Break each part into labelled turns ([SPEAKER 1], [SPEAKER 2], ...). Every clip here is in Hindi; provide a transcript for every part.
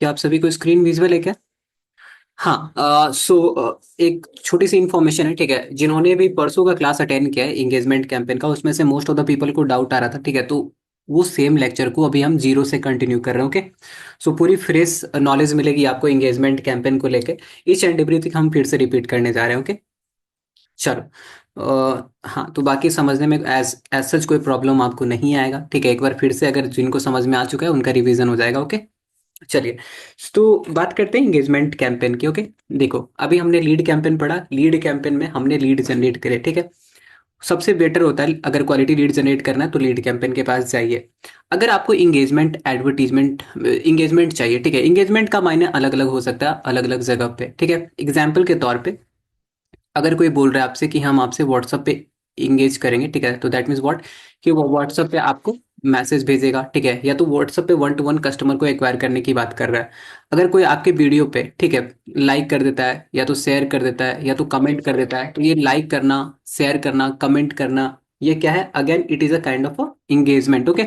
[SPEAKER 1] क्या आप सभी को स्क्रीन विजुअल है क्या? हाँ, एक छोटी सी इन्फॉर्मेशन है, ठीक है। जिन्होंने भी परसों का क्लास अटेंड किया है इंगेजमेंट कैंपेन का, उसमें से मोस्ट ऑफ द पीपल को डाउट आ रहा था, ठीक है। तो वो सेम लेक्चर को अभी हम जीरो से कंटिन्यू कर रहे हैं, ओके। सो पूरी फ्रेश नॉलेज मिलेगी आपको इंगेजमेंट कैंपेन को लेके। ईच एंड एवरीथिंग हम फिर से रिपीट करने जा रहे हैं, ओके। चलो। हाँ, तो बाकी समझने में एज एज सच कोई प्रॉब्लम आपको नहीं आएगा, ठीक है। एक बार फिर से अगर जिनको समझ में आ चुका है उनका रिवीजन हो जाएगा, ओके। चलिए, तो बात करते हैं इंगेजमेंट कैंपेन की, ओके। देखो, अभी हमने लीड कैंपेन पढ़ा। लीड कैंपेन में हमने लीड जनरेट करे, ठीक है। सबसे बेटर होता है अगर क्वालिटी लीड जनरेट करना है तो लीड कैंपेन के पास जाइए। अगर आपको इंगेजमेंट एडवर्टीजमेंट इंगेजमेंट चाहिए, ठीक है। इंगेजमेंट का मायने अलग अलग हो सकता है अलग अलग जगह पे, ठीक है। एग्जाम्पल के तौर पे, अगर कोई बोल रहा है आपसे कि हम आपसे व्हाट्सएप पे इंगेज करेंगे, ठीक है, तो दैट मीन्स व्हाट, कि वो व्हाट्सएप पे आपको मैसेज भेजेगा, ठीक है। या तो व्हाट्सएप पे वन टू वन कस्टमर को एक्वायर करने की बात कर रहा है। अगर कोई आपके वीडियो पे, ठीक है, लाइक कर देता है या तो शेयर कर देता है या तो कमेंट कर देता है, तो ये लाइक करना, शेयर करना, कमेंट करना, ये क्या है? Again it is a kind of engagement, okay.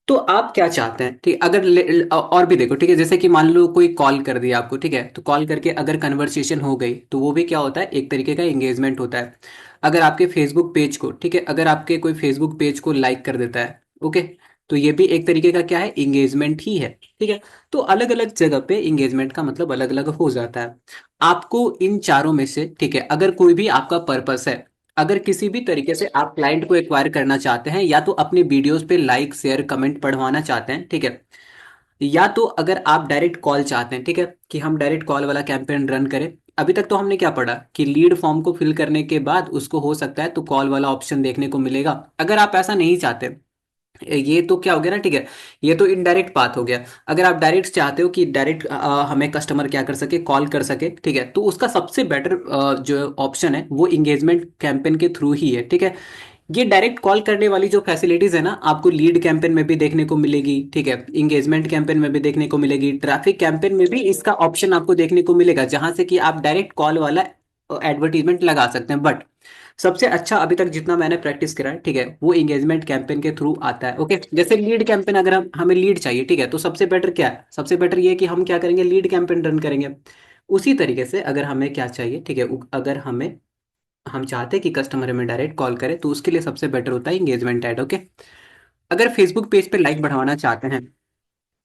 [SPEAKER 1] तो आप क्या चाहते हैं, ठीक, अगर और भी देखो, ठीक है। जैसे कि मान लो कोई कॉल कर दिया आपको, ठीक है, तो कॉल करके अगर कन्वर्सेशन हो गई तो वो भी क्या होता है? एक तरीके का एंगेजमेंट होता है। अगर आपके फेसबुक पेज को, ठीक है, अगर आपके कोई फेसबुक पेज को लाइक कर देता है, ओके, तो ये भी एक तरीके का क्या है? इंगेजमेंट ही है, ठीक है। तो अलग अलग जगह पे इंगेजमेंट का मतलब अलग अलग हो जाता है। आपको इन चारों में से, ठीक है, अगर कोई भी आपका पर्पस है, अगर किसी भी तरीके से आप क्लाइंट को एक्वायर करना चाहते हैं, या तो अपने वीडियोस पे लाइक शेयर कमेंट बढ़वाना चाहते हैं, ठीक है, या तो अगर आप डायरेक्ट कॉल चाहते हैं, ठीक है, कि हम डायरेक्ट कॉल वाला कैंपेन रन करें। अभी तक तो हमने क्या पढ़ा कि लीड फॉर्म को फिल करने के बाद उसको हो सकता है तो कॉल वाला ऑप्शन देखने को मिलेगा। अगर आप ऐसा नहीं चाहते, ये तो क्या हो गया ना, ठीक है, ये तो इनडायरेक्ट बात हो गया। अगर आप डायरेक्ट चाहते हो कि डायरेक्ट हमें कस्टमर क्या कर सके, कॉल कर सके, ठीक है, तो उसका सबसे बेटर जो ऑप्शन है वो इंगेजमेंट कैंपेन के थ्रू ही है, ठीक है। ये डायरेक्ट कॉल करने वाली जो फैसिलिटीज है ना, आपको लीड कैंपेन में भी देखने को मिलेगी, ठीक है, इंगेजमेंट कैंपेन में भी देखने को मिलेगी, ट्रैफिक कैंपेन में भी इसका ऑप्शन आपको देखने को मिलेगा, जहां से कि आप डायरेक्ट कॉल वाला एडवर्टीजमेंट लगा सकते हैं। बट सबसे अच्छा अभी तक जितना मैंने प्रैक्टिस करा है, ठीक है, वो इंगेजमेंट कैंपेन के थ्रू आता है, ओके। जैसे लीड कैंपेन, अगर हमें लीड चाहिए, ठीक है, तो सबसे बेटर क्या है? सबसे बेटर ये है कि हम क्या करेंगे? लीड कैंपेन रन करेंगे। उसी तरीके से अगर हमें क्या चाहिए, ठीक है, अगर हम चाहते हैं कि कस्टमर हमें डायरेक्ट कॉल करे, तो उसके लिए सबसे बेटर होता है इंगेजमेंट ऐड, ओके। अगर फेसबुक पेज पे लाइक बढ़वाना चाहते हैं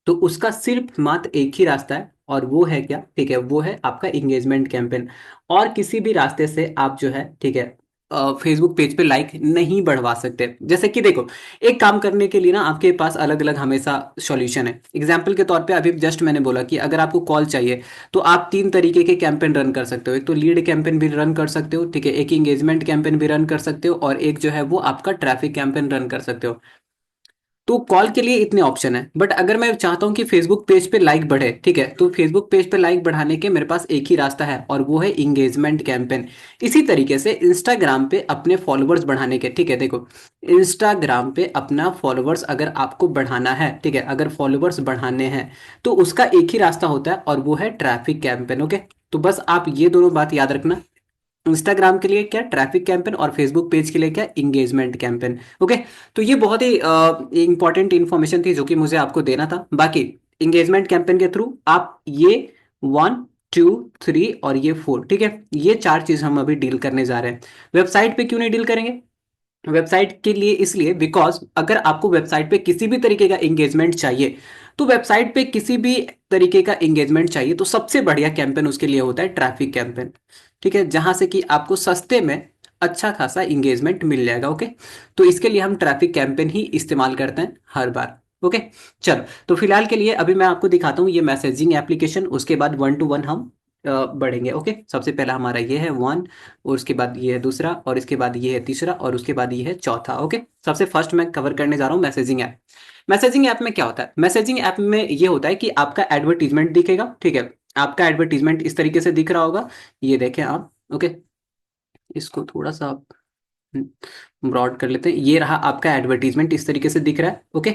[SPEAKER 1] तो उसका सिर्फ मात्र एक ही रास्ता है, और वो है क्या? ठीक है, वो है आपका इंगेजमेंट कैंपेन। और किसी भी रास्ते से आप जो है, ठीक है, फेसबुक पेज पे लाइक नहीं बढ़वा सकते। जैसे कि देखो, एक काम करने के लिए ना आपके पास अलग अलग हमेशा सॉल्यूशन है। एग्जाम्पल के तौर पे अभी जस्ट मैंने बोला कि अगर आपको कॉल चाहिए तो आप तीन तरीके के कैंपेन रन कर सकते हो। एक तो लीड कैंपेन भी रन कर सकते हो, ठीक है, एक इंगेजमेंट कैंपेन भी रन कर सकते हो, और एक जो है वो आपका ट्रैफिक कैंपेन रन कर सकते हो। तो कॉल के लिए इतने ऑप्शन है। बट अगर मैं चाहता हूं कि फेसबुक पेज पे लाइक बढ़े, ठीक है, तो फेसबुक पेज पे लाइक बढ़ाने के मेरे पास एक ही रास्ता है, और वो है इंगेजमेंट कैंपेन। इसी तरीके से इंस्टाग्राम पे अपने फॉलोअर्स बढ़ाने के, ठीक है, देखो, इंस्टाग्राम पे अपना फॉलोअर्स अगर आपको बढ़ाना है, ठीक है, अगर फॉलोअर्स बढ़ाने हैं तो उसका एक ही रास्ता होता है, और वो है ट्रैफिक कैंपेन, ओके। तो बस आप ये दोनों बात याद रखना। इंस्टाग्राम के लिए क्या? Traffic campaign. और फेसबुक पेज के लिए क्या? Engagement campaign, okay. तो ये बहुत ही इंपॉर्टेंट इंफॉर्मेशन थी जो कि मुझे आपको देना था। बाकी इंगेजमेंट कैंपेन के थ्रू आप ये वन, टू, थ्री और ये फोर, ठीक है, ये चार चीज हम अभी डील करने जा रहे हैं। वेबसाइट पे क्यों नहीं डील करेंगे? वेबसाइट के लिए इसलिए बिकॉज अगर आपको वेबसाइट पे किसी भी तरीके का एंगेजमेंट चाहिए, तो वेबसाइट पे किसी भी तरीके का एंगेजमेंट चाहिए तो सबसे बढ़िया कैंपेन उसके लिए होता है ट्रैफिक कैंपेन, ठीक है, जहां से कि आपको सस्ते में अच्छा खासा इंगेजमेंट मिल जाएगा, ओके। तो इसके लिए हम ट्रैफिक कैंपेन ही इस्तेमाल करते हैं हर बार, ओके। चलो, तो फिलहाल के लिए अभी मैं आपको दिखाता हूँ ये मैसेजिंग एप्लीकेशन, उसके बाद वन टू वन हम बढ़ेंगे, ओके। सबसे पहला हमारा ये है वन, और उसके बाद ये है दूसरा, और इसके बाद ये है तीसरा, और उसके बाद ये है चौथा, ओके। सबसे फर्स्ट मैं कवर करने जा रहा हूँ मैसेजिंग ऐप। मैसेजिंग ऐप में क्या होता है? मैसेजिंग ऐप में ये होता है कि आपका एडवर्टीजमेंट दिखेगा, ठीक है, आपका एडवर्टीजमेंट इस तरीके से दिख रहा होगा, ये देखें आप, ओके। इसको थोड़ा सा आप ब्रॉड कर लेते हैं। ये रहा आपका एडवर्टीजमेंट, इस तरीके से दिख रहा है, ओके।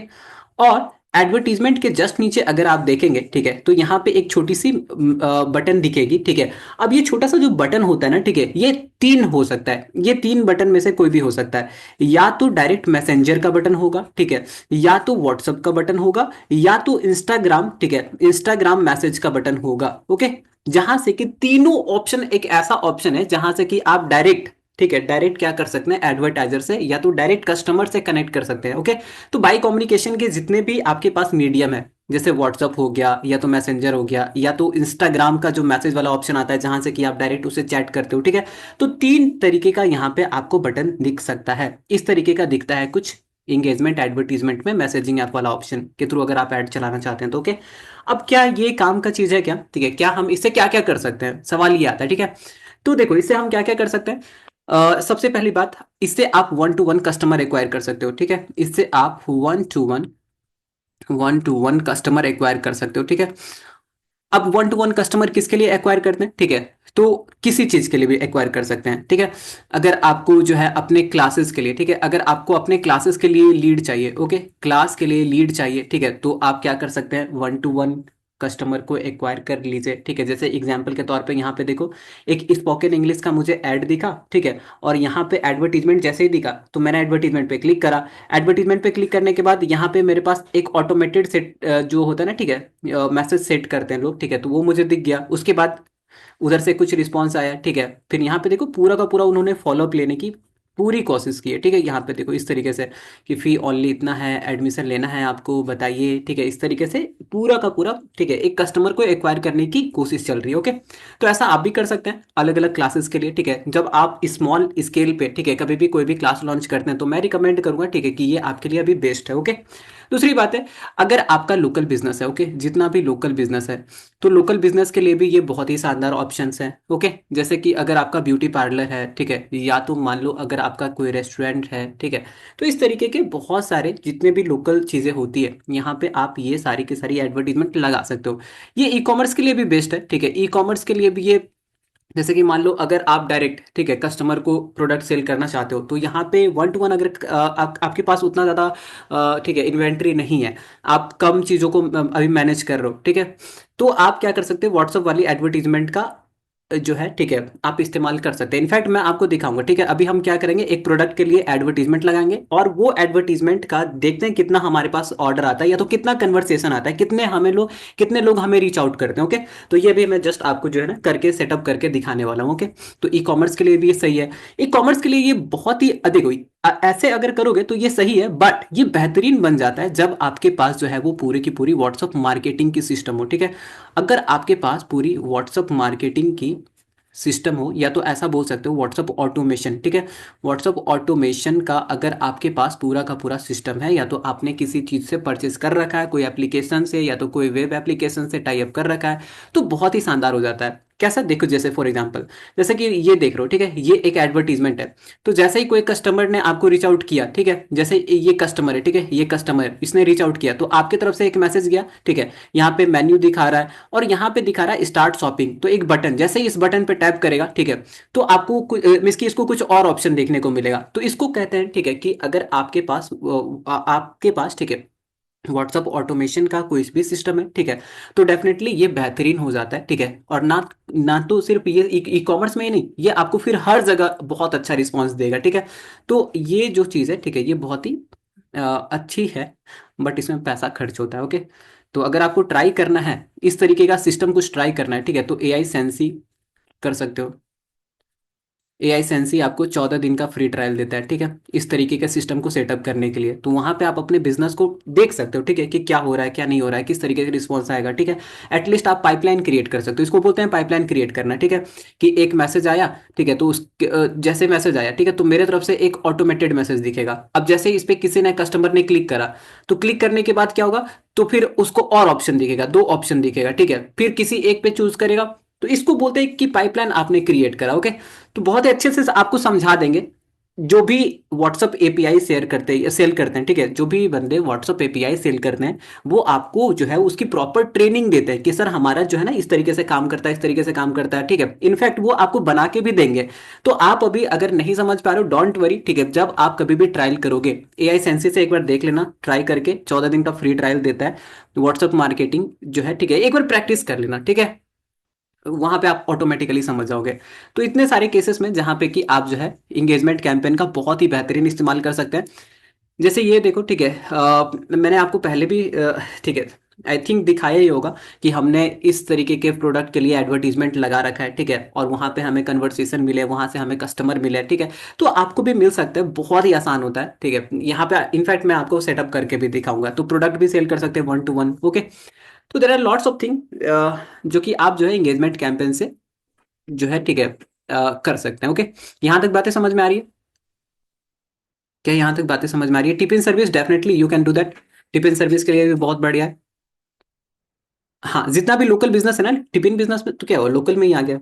[SPEAKER 1] और एडवर्टीजमेंट के जस्ट नीचे अगर आप देखेंगे, ठीक है, तो यहाँ पे एक छोटी सी बटन दिखेगी, ठीक है। अब ये छोटा सा जो बटन होता है ना, ठीक है, ये तीन हो सकता है, ये तीन बटन में से कोई भी हो सकता है। या तो डायरेक्ट मैसेंजर का बटन होगा, ठीक है, या तो व्हाट्सअप का बटन होगा, या तो इंस्टाग्राम, ठीक है, इंस्टाग्राम मैसेज का बटन होगा। ओके, जहां से कि तीनों ऑप्शन एक ऐसा ऑप्शन है जहां से कि आप डायरेक्ट, ठीक है, डायरेक्ट क्या कर सकते हैं एडवर्टाइजर से, या तो डायरेक्ट कस्टमर से कनेक्ट कर सकते हैं। ओके, तो बाई कम्युनिकेशन के जितने भी आपके पास मीडियम है, जैसे व्हाट्सअप हो गया, या तो मैसेंजर हो गया, या तो इंस्टाग्राम का जो मैसेज वाला ऑप्शन आता है जहां से कि आप डायरेक्ट उसे चैट करते हो, ठीक है। तो तीन तरीके का यहाँ पे आपको बटन दिख सकता है, इस तरीके का दिखता है कुछ इंगेजमेंट एडवर्टीजमेंट में मैसेजिंग ऐप वाला ऑप्शन के थ्रू अगर आप ऐड चलाना चाहते हैं तो। ओके, अब क्या ये काम का चीज है क्या, ठीक है, क्या हम इससे क्या क्या कर सकते हैं, सवाल ये आता है, ठीक है। तो देखो इससे हम क्या क्या कर सकते हैं। सबसे पहली बात, इससे आप one two one customer acquire कर सकते हो, ठीक है, इससे आप one two one customer acquire कर सकते हो, ठीक है। अब वन टू वन कस्टमर किसके लिए एक्वायर करते हैं, ठीक है, तो किसी चीज के लिए भी एक्वायर कर सकते हैं, ठीक है। अगर आपको जो है अपने क्लासेस के लिए, ठीक है, अगर आपको अपने क्लासेस के लिए लीड चाहिए, ओके, क्लास के लिए लीड चाहिए, ठीक है, तो आप क्या कर सकते हैं, वन टू वन कस्टमर को एक्वायर कर लीजिए, ठीक है। जैसे एग्जांपल के तौर पे यहाँ पे देखो, एक स्पोकन इंग्लिश का मुझे ऐड दिखा, ठीक है, और यहाँ पे एडवर्टीजमेंट जैसे ही दिखा तो मैंने एडवर्टीजमेंट पे क्लिक करा। एडवर्टीजमेंट पे क्लिक करने के बाद यहाँ पे मेरे पास एक ऑटोमेटेड सेट जो होता है ना, ठीक है, मैसेज सेट करते हैं लोग, ठीक है, तो वो मुझे दिख गया। उसके बाद उधर से कुछ रिस्पॉन्स आया, ठीक है, फिर यहाँ पे देखो पूरा का पूरा उन्होंने फॉलोअप लेने की पूरी कोशिश की है, ठीक है। यहाँ पे देखो इस तरीके से कि फी ओनली इतना है, एडमिशन लेना है आपको बताइए, ठीक है, इस तरीके से पूरा का पूरा, ठीक है, एक कस्टमर को एक्वायर करने की कोशिश चल रही है। ओके, तो ऐसा आप भी कर सकते हैं अलग अलग क्लासेस के लिए, ठीक है। जब आप स्मॉल स्केल पे, ठीक है, कभी भी कोई भी क्लास लॉन्च करते हैं तो मैं रिकमेंड करूंगा, ठीक है, कि ये आपके लिए अभी बेस्ट है। ओके, दूसरी बात है, अगर आपका लोकल बिजनेस है, ओके, जितना भी लोकल बिजनेस है, तो लोकल बिजनेस के लिए भी ये बहुत ही शानदार ऑप्शंस हैं। ओके, जैसे कि अगर आपका ब्यूटी पार्लर है, ठीक है, या तो मान लो अगर आपका कोई रेस्टोरेंट है, ठीक है, तो इस तरीके के बहुत सारे जितने भी लोकल चीज़ें होती है यहाँ पे आप ये सारी की सारी एडवर्टीजमेंट लगा सकते हो। ये ई कॉमर्स के लिए भी बेस्ट है, ठीक है, ई कॉमर्स के लिए भी ये, जैसे कि मान लो अगर आप डायरेक्ट, ठीक है, कस्टमर को प्रोडक्ट सेल करना चाहते हो तो यहाँ पे वन टू वन अगर आपके पास उतना ज़्यादा ठीक है इन्वेंट्री नहीं है, आप कम चीज़ों को अभी मैनेज कर रहे हो, ठीक है, तो आप क्या कर सकते हो, व्हाट्सअप वाली एडवर्टीजमेंट का जो है, ठीक है, आप इस्तेमाल कर सकते हैं। इनफैक्ट मैं आपको दिखाऊंगा, ठीक है, अभी हम क्या करेंगे, एक प्रोडक्ट के लिए एडवर्टीजमेंट लगाएंगे और वो एडवर्टीजमेंट का देखते हैं कितना हमारे पास ऑर्डर आता है या तो कितना कन्वर्सेशन आता है, कितने लोग हमें रीच आउट करते हैं। ओके, तो ये भी मैं जस्ट आपको जो है ना करके सेटअप करके दिखाने वाला हूँ। ओके, तो ई कॉमर्स के लिए भी ये सही है, ई कॉमर्स के लिए ये बहुत ही अधिक हुई, ऐसे अगर करोगे तो ये सही है, बट ये बेहतरीन बन जाता है जब आपके पास जो है वो पूरी की पूरी व्हाट्सअप मार्केटिंग की सिस्टम हो, ठीक है। अगर आपके पास पूरी व्हाट्सअप मार्केटिंग की सिस्टम हो, या तो ऐसा बोल सकते हो व्हाट्सअप ऑटोमेशन, ठीक है, व्हाट्सअप ऑटोमेशन का अगर आपके पास पूरा का पूरा सिस्टम है, या तो आपने किसी चीज़ से परचेस कर रखा है, कोई एप्लीकेशन से, या तो कोई वेब एप्लीकेशन से टाई अप कर रखा है, तो बहुत ही शानदार हो जाता है। कैसा, देखो जैसे फॉर एग्जांपल, जैसे कि ये देख रहे हो, ठीक है, ये एक एडवर्टीजमेंट है, तो जैसे ही कोई कस्टमर ने आपको रीच आउट किया, ठीक है, जैसे ये कस्टमर है, ठीक है, ये कस्टमर है, इसने रीच आउट किया तो आपकी तरफ से एक मैसेज गया, ठीक है, यहाँ पे मेन्यू दिखा रहा है और यहाँ पे दिखा रहा है स्टार्ट शॉपिंग, तो एक बटन, जैसे ही इस बटन पे टैप करेगा, ठीक है, तो आपको इसकी इसको कुछ और ऑप्शन देखने को मिलेगा, तो इसको कहते हैं, ठीक है, कि अगर आपके पास, ठीक है, व्हाट्सअप ऑटोमेशन का कोई भी सिस्टम है, ठीक है, तो डेफिनेटली ये बेहतरीन हो जाता है, ठीक है। और ना ना तो सिर्फ ये ई कॉमर्स में ही नहीं, ये आपको फिर हर जगह बहुत अच्छा रिस्पॉन्स देगा, ठीक है। तो ये जो चीज़ है, ठीक है, ये बहुत ही अच्छी है, बट इसमें पैसा खर्च होता है। ओके, तो अगर आपको ट्राई करना है इस तरीके का सिस्टम कुछ ट्राई करना है, ठीक है, तो एआई सेंसी कर सकते हो। एआई सेंसी आपको 14 दिन का फ्री ट्रायल देता है, ठीक है, इस तरीके के सिस्टम को सेटअप करने के लिए। तो वहां पे आप अपने बिजनेस को देख सकते हो, ठीक है, कि क्या हो रहा है क्या नहीं हो रहा है, किस तरीके का रिस्पॉन्स आएगा, ठीक है। एटलीस्ट आप पाइपलाइन क्रिएट कर सकते हो, इसको बोलते हैं पाइपलाइन क्रिएट करना, ठीक है, कि एक मैसेज आया, ठीक है, तो उस जैसे मैसेज आया, ठीक है, तो मेरे तरफ से एक ऑटोमेटेड मैसेज दिखेगा। अब जैसे ही इस पे किसी ने कस्टमर ने क्लिक करा, तो क्लिक करने के बाद क्या होगा, तो फिर उसको और ऑप्शन दिखेगा, दो ऑप्शन दिखेगा, ठीक है, फिर किसी एक पे चूज करेगा, तो इसको बोलते हैं कि पाइपलाइन आपने क्रिएट करा। ओके, तो बहुत ही अच्छे से आपको समझा देंगे, जो भी व्हाट्सअप एपीआई शेयर करते हैं, सेल करते हैं, ठीक है, जो भी बंदे व्हाट्सअप एपीआई सेल करते हैं, वो आपको जो है उसकी प्रॉपर ट्रेनिंग देते हैं कि सर हमारा जो है ना इस तरीके से काम करता है, इस तरीके से काम करता है, ठीक है। इनफैक्ट वो आपको बना के भी देंगे। तो आप अभी अगर नहीं समझ पा रहे हो, डोंट वरी, ठीक है। जब आप कभी भी ट्रायल करोगे, एआई सेंसी से एक बार देख लेना, ट्राई करके 14 दिन का फ्री ट्रायल देता है व्हाट्सअप मार्केटिंग जो है, ठीक है। एक बार प्रैक्टिस कर लेना, ठीक है। वहां पे आप ऑटोमेटिकली समझ जाओगे। तो इतने सारे केसेस में जहां पे कि आप जो है इंगेजमेंट कैंपेन का बहुत ही बेहतरीन इस्तेमाल कर सकते हैं। जैसे ये देखो, ठीक है, मैंने आपको पहले भी ठीक है, आई थिंक दिखाया ही होगा कि हमने इस तरीके के प्रोडक्ट के लिए एडवर्टीजमेंट लगा रखा है, ठीक है, और वहां पे हमें कन्वर्सेशन मिले, वहां से हमें कस्टमर मिले, ठीक है। तो आपको भी मिल सकता है, बहुत ही आसान होता है, ठीक है। यहाँ पे इनफैक्ट मैं आपको सेटअप करके भी दिखाऊंगा, तो प्रोडक्ट भी सेल कर सकते हैं 1 to 1, ओके। तो there are lots of thing जो कि आप जो है एंगेजमेंट कैंपेन से जो है, ठीक है, कर सकते हैं, ओके। यहाँ तक बातें समझ में आ रही है? क्या यहाँ तक बातें समझ में आ रही है? Tiffin service, definitely you can do that. Tiffin service के लिए भी बहुत बढ़िया है। हाँ, जितना भी लोकल बिजनेस है ना, टिफिन बिजनेस में तो क्या हो, लोकल में ही आ गया।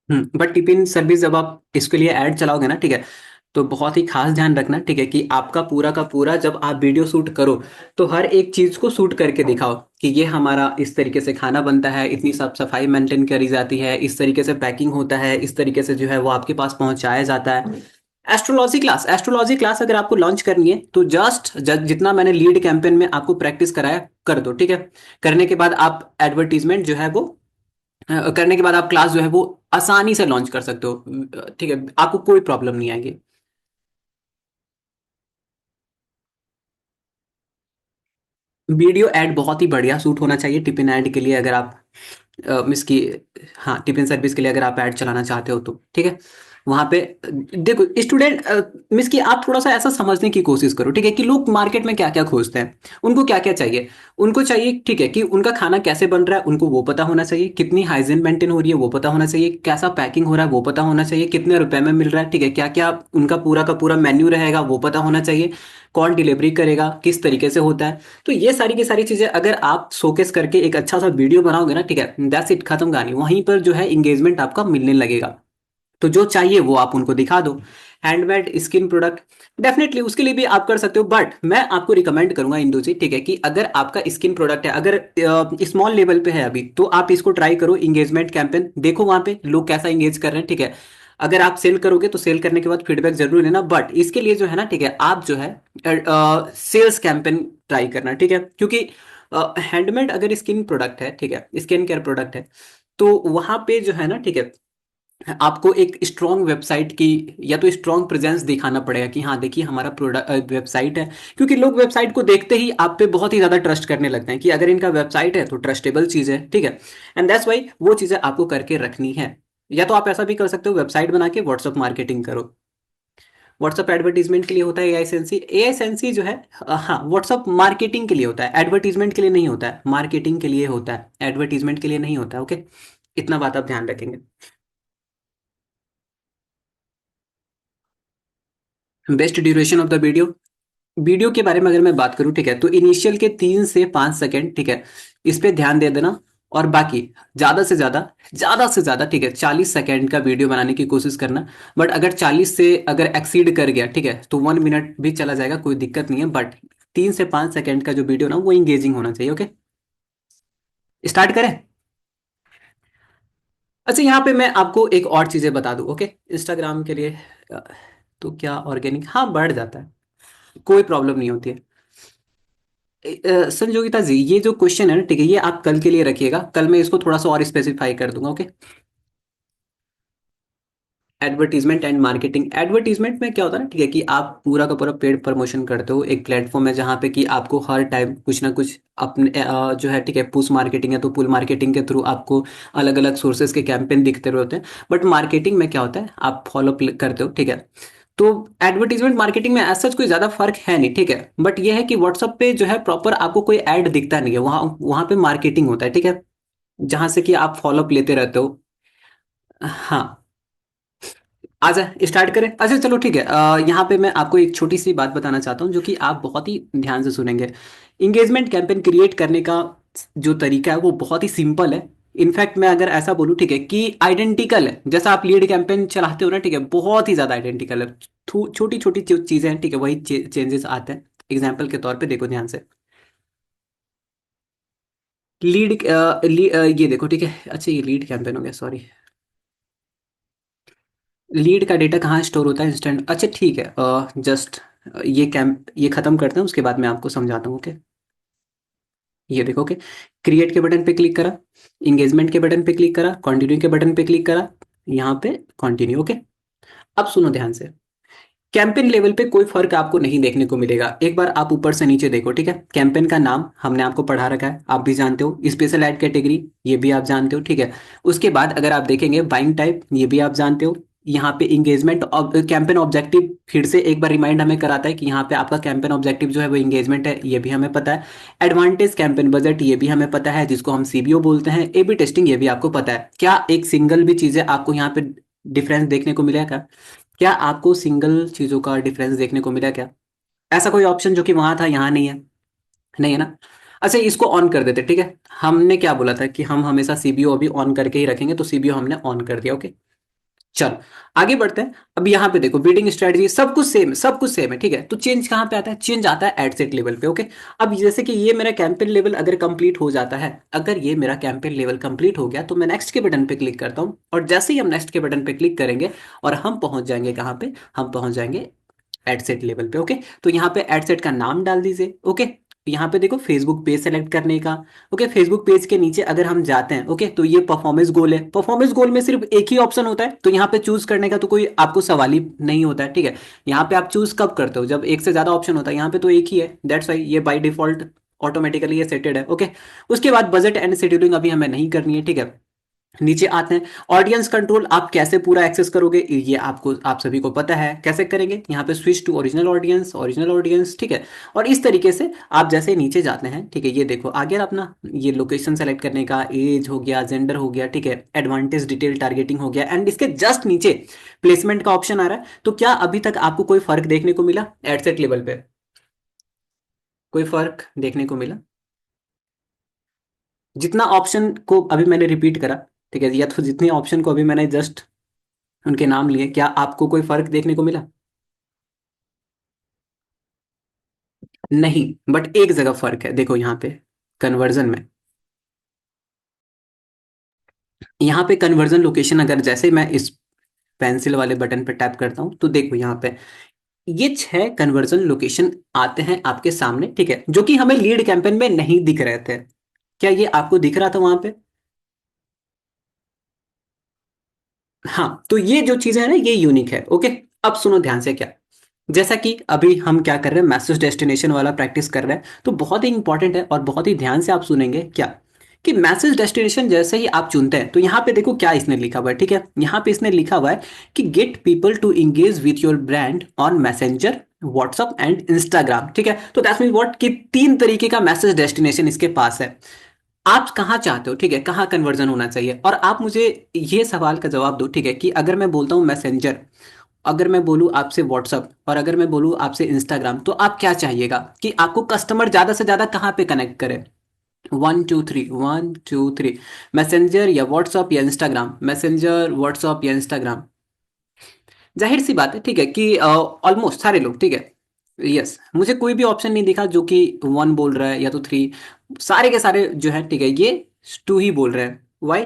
[SPEAKER 1] बट टिफिन सर्विस जब आप इसके लिए ऐड चलाओगे ना, ठीक है, तो बहुत ही खास ध्यान रखना, ठीक है, कि आपका पूरा का पूरा जब आप वीडियो शूट करो, तो हर एक चीज को शूट करके दिखाओ कि ये हमारा इस तरीके से खाना बनता है, इतनी साफ सफाई मेंटेन करी जाती है, इस तरीके से पैकिंग होता है, इस तरीके से जो है वो आपके पास पहुंचाया जाता है। एस्ट्रोलॉजी क्लास अगर आपको लॉन्च करनी है, तो जस्ट जितना मैंने लीड कैंपेन में आपको प्रैक्टिस कराया, कर दो, ठीक है। करने के बाद आप एडवर्टीजमेंट जो है वो करने के बाद आप क्लास जो है वो आसानी से लॉन्च कर सकते हो, ठीक है, आपको कोई प्रॉब्लम नहीं आएगी। वीडियो ऐड बहुत ही बढ़िया सूट होना चाहिए टिफिन ऐड के लिए, अगर आप मिस की हाँ, टिफिन सर्विस के लिए अगर आप ऐड चलाना चाहते हो तो, ठीक है। वहां पे देखो स्टूडेंट, मिस की आप थोड़ा सा ऐसा समझने की कोशिश करो, ठीक है, कि लोग मार्केट में क्या क्या खोजते हैं, उनको क्या क्या चाहिए। उनको चाहिए, ठीक है, कि उनका खाना कैसे बन रहा है, उनको वो पता होना चाहिए, कितनी हाइजीन मेंटेन हो रही है वो पता होना चाहिए, कैसा पैकिंग हो रहा है वो पता होना चाहिए, कितने रुपए में मिल रहा है, ठीक है, क्या क्या उनका पूरा का पूरा मेन्यू रहेगा वो पता होना चाहिए, कौन डिलीवरी करेगा, किस तरीके से होता है। तो ये सारी की सारी चीजें अगर आप शोकेस करके एक अच्छा सा वीडियो बनाओगे ना, ठीक है, दैट्स इट, खत्म कहानी। वहीं पर जो है इंगेजमेंट आपका मिलने लगेगा। तो जो चाहिए वो आप उनको दिखा दो। हैंडमेड स्किन प्रोडक्ट, डेफिनेटली उसके लिए भी आप कर सकते हो, बट मैं आपको रिकमेंड करूंगा इंदु जी, ठीक है, कि अगर आपका स्किन प्रोडक्ट है, अगर स्मॉल लेवल पे है अभी, तो आप इसको ट्राई करो, इंगेजमेंट कैंपेन देखो वहां पे लोग कैसा इंगेज कर रहे हैं, ठीक है। अगर आप सेल करोगे तो सेल करने के बाद फीडबैक जरूर लेना, बट इसके लिए जो है ना, ठीक है, आप जो है सेल्स कैंपेन ट्राई करना, ठीक है, क्योंकि हैंडमेड अगर स्किन प्रोडक्ट है, ठीक है, स्किन केयर प्रोडक्ट है, तो वहां पे जो है ना, ठीक है, आपको एक स्ट्रॉन्ग वेबसाइट की या तो स्ट्रॉन्ग प्रेजेंस दिखाना पड़ेगा कि हाँ देखिए हमारा प्रोडक्ट वेबसाइट है। क्योंकि लोग वेबसाइट को देखते ही आप पे बहुत ही ज्यादा ट्रस्ट करने लगते हैं कि अगर इनका वेबसाइट है तो ट्रस्टेबल चीज है, ठीक है। एंड दैट्स वाई वो चीजें आपको करके रखनी है। या तो आप ऐसा भी कर सकते हो, वेबसाइट बना के व्हाट्सअप मार्केटिंग करो। व्हाट्सअप एडवर्टीजमेंट के लिए होता है एआई सेंसी। एआई सेंसी जो है, हाँ, व्हाट्सअप मार्केटिंग के लिए होता है, एडवर्टीजमेंट के लिए नहीं होता है, मार्केटिंग के लिए होता है, एडवर्टीजमेंट के लिए नहीं होता है, ओके। इतना बात आप ध्यान रखेंगे। Best duration of the video, video के बारे में अगर मैं बात करूं, ठीक है, तो इनिशियल के 3 से 5 सेकंड, ठीक है, इस पे ध्यान दे देना। और बाकी ज्यादा से ज्यादा, ठीक है, 40 सेकंड का वीडियो बनाने की कोशिश करना। बट अगर 40 से अगर एक्सीड कर गया, ठीक है, तो 1 मिनट भी चला जाएगा, कोई दिक्कत नहीं है, बट 3 से 5 सेकंड का जो वीडियो ना वो इंगेजिंग होना चाहिए, ओके। स्टार्ट करें? अच्छा, यहाँ पे मैं आपको एक और चीजें बता दूं, ओके। इंस्टाग्राम के लिए अ, तो क्या ऑर्गेनिक, हाँ, बढ़ जाता है, कोई प्रॉब्लम नहीं होती है। संजोगिता जी, ये जो क्वेश्चन है ना, ठीक है, ये आप कल के लिए रखिएगा, कल मैं इसको थोड़ा सा और स्पेसिफाई कर दूंगा, okay. Advertisement and marketing, advertisement में क्या होता है ना, ठीक है, कि आप पूरा का पूरा पेड प्रमोशन करते हो, एक प्लेटफॉर्म है जहाँ पे कि आपको हर टाइम कुछ ना कुछ अपने जो है, ठीक है, पुश मार्केटिंग है तो पुल मार्केटिंग के थ्रू आपको अलग अलग सोर्सेज के कैंपेन दिखते रहते हैं। बट मार्केटिंग में क्या होता है, आप फॉलो करते हो, ठीक है। तो एडवर्टीजमेंट मार्केटिंग में ऐसा कोई ज्यादा फर्क है नहीं, ठीक है, बट ये है कि व्हाट्सएप पे जो है प्रॉपर आपको कोई ऐड दिखता नहीं है, वहाँ वहाँ पे मार्केटिंग होता है, ठीक है, जहां से कि आप फॉलोअप लेते रहते हो। हाँ, आजा स्टार्ट करें। अच्छा चलो ठीक है, यहाँ पे मैं आपको एक छोटी सी बात बताना चाहता हूँ जो कि आप बहुत ही ध्यान से सुनेंगे। इंगेजमेंट कैंपेन क्रिएट करने का जो तरीका है वो बहुत ही सिंपल है। इनफैक्ट मैं अगर ऐसा बोलूं, ठीक है, कि आइडेंटिकल है, जैसा आप लीड कैंपेन चलाते हो ना, ठीक है, बहुत ही ज्यादा आइडेंटिकल है। छोटी छोटी जो चीजें हैं, ठीक है, वही चेंजेस आते हैं। एग्जाम्पल के तौर पे देखो ध्यान से। ये देखो, ठीक है, अच्छा ये लीड कैंपेन हो गया, सॉरी। लीड का डेटा कहाँ स्टोर होता है? इंस्टेंट, अच्छा ठीक है, जस्ट ये खत्म करते हैं, उसके बाद मैं आपको समझाता हूँ, ओके। ये देखो, ओके, क्रिएट के बटन पे क्लिक करा, इंगेजमेंट के बटन पे क्लिक करा, कंटिन्यू के बटन पे क्लिक करा, यहाँ पे कंटिन्यू, ओके। अब सुनो ध्यान से। कैंपेन लेवल पे कोई फर्क आपको नहीं देखने को मिलेगा। एक बार आप ऊपर से नीचे देखो, ठीक है। कैंपेन का नाम हमने आपको पढ़ा रखा है, आप भी जानते हो। स्पेशल ऐड कैटेगरी, ये भी आप जानते हो, ठीक है। उसके बाद अगर आप देखेंगे बाइंग टाइप, ये भी आप जानते हो। यहाँ पे इंगेजमेंट कैंपेन ऑब्जेक्टिव, फिर से एक बार रिमाइंड हमें कराता है कि यहाँ पे आपका कैंपेन ऑब्जेक्टिव जो है वो इंगेजमेंट है, ये भी हमें पता है। एडवांटेज कैंपेन बजट, ये भी हमें पता है, जिसको हम सीबीओ बोलते हैं। ए बी टेस्टिंग, ये भी आपको पता है। क्या एक सिंगल भी चीज़ें आपको यहाँ पे डिफरेंस देखने को मिलेगा? क्या आपको सिंगल चीजों का डिफरेंस देखने को मिला क्या? ऐसा कोई ऑप्शन जो कि वहां था यहाँ नहीं है? नहीं है ना? अच्छा, इसको ऑन कर देते, ठीक है। हमने क्या बोला था कि हम हमेशा सीबीओ अभी ऑन करके ही रखेंगे, तो सीबीओ हमने ऑन कर दिया, ओके। चलो आगे बढ़ते हैं। अब यहाँ पे देखो, बिडिंग स्ट्रेटजी सब कुछ सेम है, सब कुछ सेम है, ठीक है। तो चेंज कहाँ पे आता है? चेंज आता है एड सेट लेवल पे, ओके। अब जैसे कि ये मेरा कैंपेन लेवल अगर कंप्लीट हो जाता है, अगर ये मेरा कैंपेन लेवल कंप्लीट हो गया, तो मैं नेक्स्ट के बटन पे क्लिक करता हूँ, और जैसे ही हम नेक्स्ट के बटन पे क्लिक करेंगे, और हम पहुंच जाएंगे कहाँ पे? हम पहुंच जाएंगे एड सेट लेवल पे, ओके। तो यहाँ पे एड सेट का नाम डाल दीजिए, ओके। यहाँ पे देखो फेसबुक पेज सेलेक्ट करने का, ओके। फेसबुक पेज के नीचे अगर हम जाते हैं, ओके, तो ये परफॉर्मेंस गोल है। परफॉर्मेंस गोल में सिर्फ एक ही ऑप्शन होता है, तो यहाँ पे चूज करने का तो कोई आपको सवाल ही नहीं होता है, ठीक है। यहाँ पे आप चूज कब करते हो? जब एक से ज्यादा ऑप्शन होता है। यहाँ पे तो एक ही है, दैट्स वाई ये बाय डिफॉल्ट ऑटोमेटिकली ये सेटेड है, ओके। उसके बाद बजट एंड शेड्यूलिंग अभी हमें नहीं करनी है, ठीक है। नीचे आते हैं। ऑडियंस कंट्रोल आप कैसे पूरा एक्सेस करोगे? ये आपको, आप सभी को पता है कैसे करेंगे। यहाँ पे switch to original audience, original audience, ठीक है। और इस तरीके से आप जैसे नीचे जाते हैं, ठीक है, ये देखो आ गया अपना ये लोकेशन सेलेक्ट करने का, एज हो गया, जेंडर हो गया, ठीक है, एडवांटेज डिटेल टारगेटिंग हो गया, एंड इसके जस्ट नीचे प्लेसमेंट का ऑप्शन आ रहा है। तो क्या अभी तक आपको कोई फर्क देखने को मिला एडसेट लेवल पे? कोई फर्क देखने को मिला? जितना ऑप्शन को अभी मैंने रिपीट करा, ठीक है, या तो जितने ऑप्शन को अभी मैंने जस्ट उनके नाम लिए, क्या आपको कोई फर्क देखने को मिला? नहीं, बट एक जगह फर्क है, देखो यहाँ पे कन्वर्जन में। यहाँ पे कन्वर्जन लोकेशन, अगर जैसे मैं इस पेंसिल वाले बटन पे टैप करता हूँ, तो देखो यहाँ पे ये 6 कन्वर्जन लोकेशन आते हैं आपके सामने, ठीक है, जो कि हमें लीड कैंपेन में नहीं दिख रहे थे। क्या ये आपको दिख रहा था वहां पे? हाँ, तो ये जो चीजें है ना, ये यूनिक है, ओके। अब सुनो ध्यान से क्या। जैसा कि अभी हम क्या कर रहे हैं, मैसेज डेस्टिनेशन वाला प्रैक्टिस कर रहे हैं, तो बहुत ही इंपॉर्टेंट है, और बहुत ही ध्यान से आप सुनेंगे क्या, कि मैसेज डेस्टिनेशन जैसे ही आप चुनते हैं, तो यहाँ पे देखो क्या इसने लिखा हुआ है, ठीक है। यहाँ पे इसने लिखा हुआ है कि get people to engage with your brand on Messenger, WhatsApp and Instagram, ठीक है। तो दैट्स मीन व्हाट, कि 3 तरीके का मैसेज डेस्टिनेशन इसके पास है। आप कहाँ चाहते हो, ठीक है, कहाँ कन्वर्जन होना चाहिए? और आप मुझे ये सवाल का जवाब दो, ठीक है, कि अगर मैं बोलता हूँ मैसेंजर, अगर मैं बोलूँ आपसे व्हाट्सअप, और अगर मैं बोलूँ आपसे इंस्टाग्राम, तो आप क्या चाहिएगा कि आपको कस्टमर ज्यादा से ज्यादा कहाँ पे कनेक्ट करे? 1 2 3, 1 2 3। मैसेंजर या व्हाट्सअप या इंस्टाग्राम? मैसेंजर, व्हाट्सअप या इंस्टाग्राम? जाहिर सी बात है, ठीक है, कि ऑलमोस्ट सारे लोग, ठीक है, यस, मुझे कोई भी ऑप्शन नहीं दिखा जो कि 1 बोल रहा है या तो 3। सारे के सारे जो है, ठीक है, ये 2 ही बोल रहे हैं। वाई?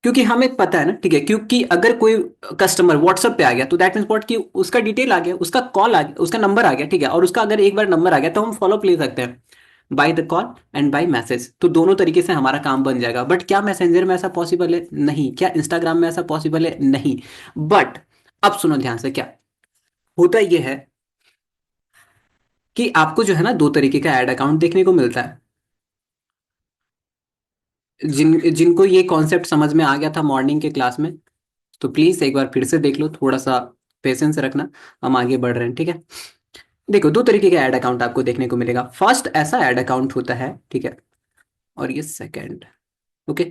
[SPEAKER 1] क्योंकि हमें पता है ना, ठीक है, क्योंकि अगर कोई कस्टमर व्हाट्सएप पे आ गया, तो दैट मीन्स व्हाट, कि उसका डिटेल आ गया, उसका कॉल आ गया, उसका नंबर आ गया, ठीक है, और उसका अगर एक बार नंबर आ गया, तो हम फॉलोअप ले सकते हैं by the call and by message. तो दोनों तरीके से हमारा काम बन जाएगा। बट क्या मैसेंजर में ऐसा पॉसिबल है? नहीं। क्या इंस्टाग्राम में ऐसा पॉसिबल है? नहीं। बट अब सुनो ध्यान से क्या होता ये है, कि आपको जो है ना 2 तरीके का ऐड अकाउंट देखने को मिलता है। जिनको ये कॉन्सेप्ट समझ में आ गया था मॉर्निंग के क्लास में, तो प्लीज एक बार फिर से देख लो, थोड़ा सा पेशेंस रखना, हम आगे बढ़ रहे हैं, ठीक है। देखो 2 तरीके का ऐड अकाउंट आपको देखने को मिलेगा। फर्स्ट ऐसा ऐड अकाउंट होता है, ठीक है, और ये सेकंड। ओके।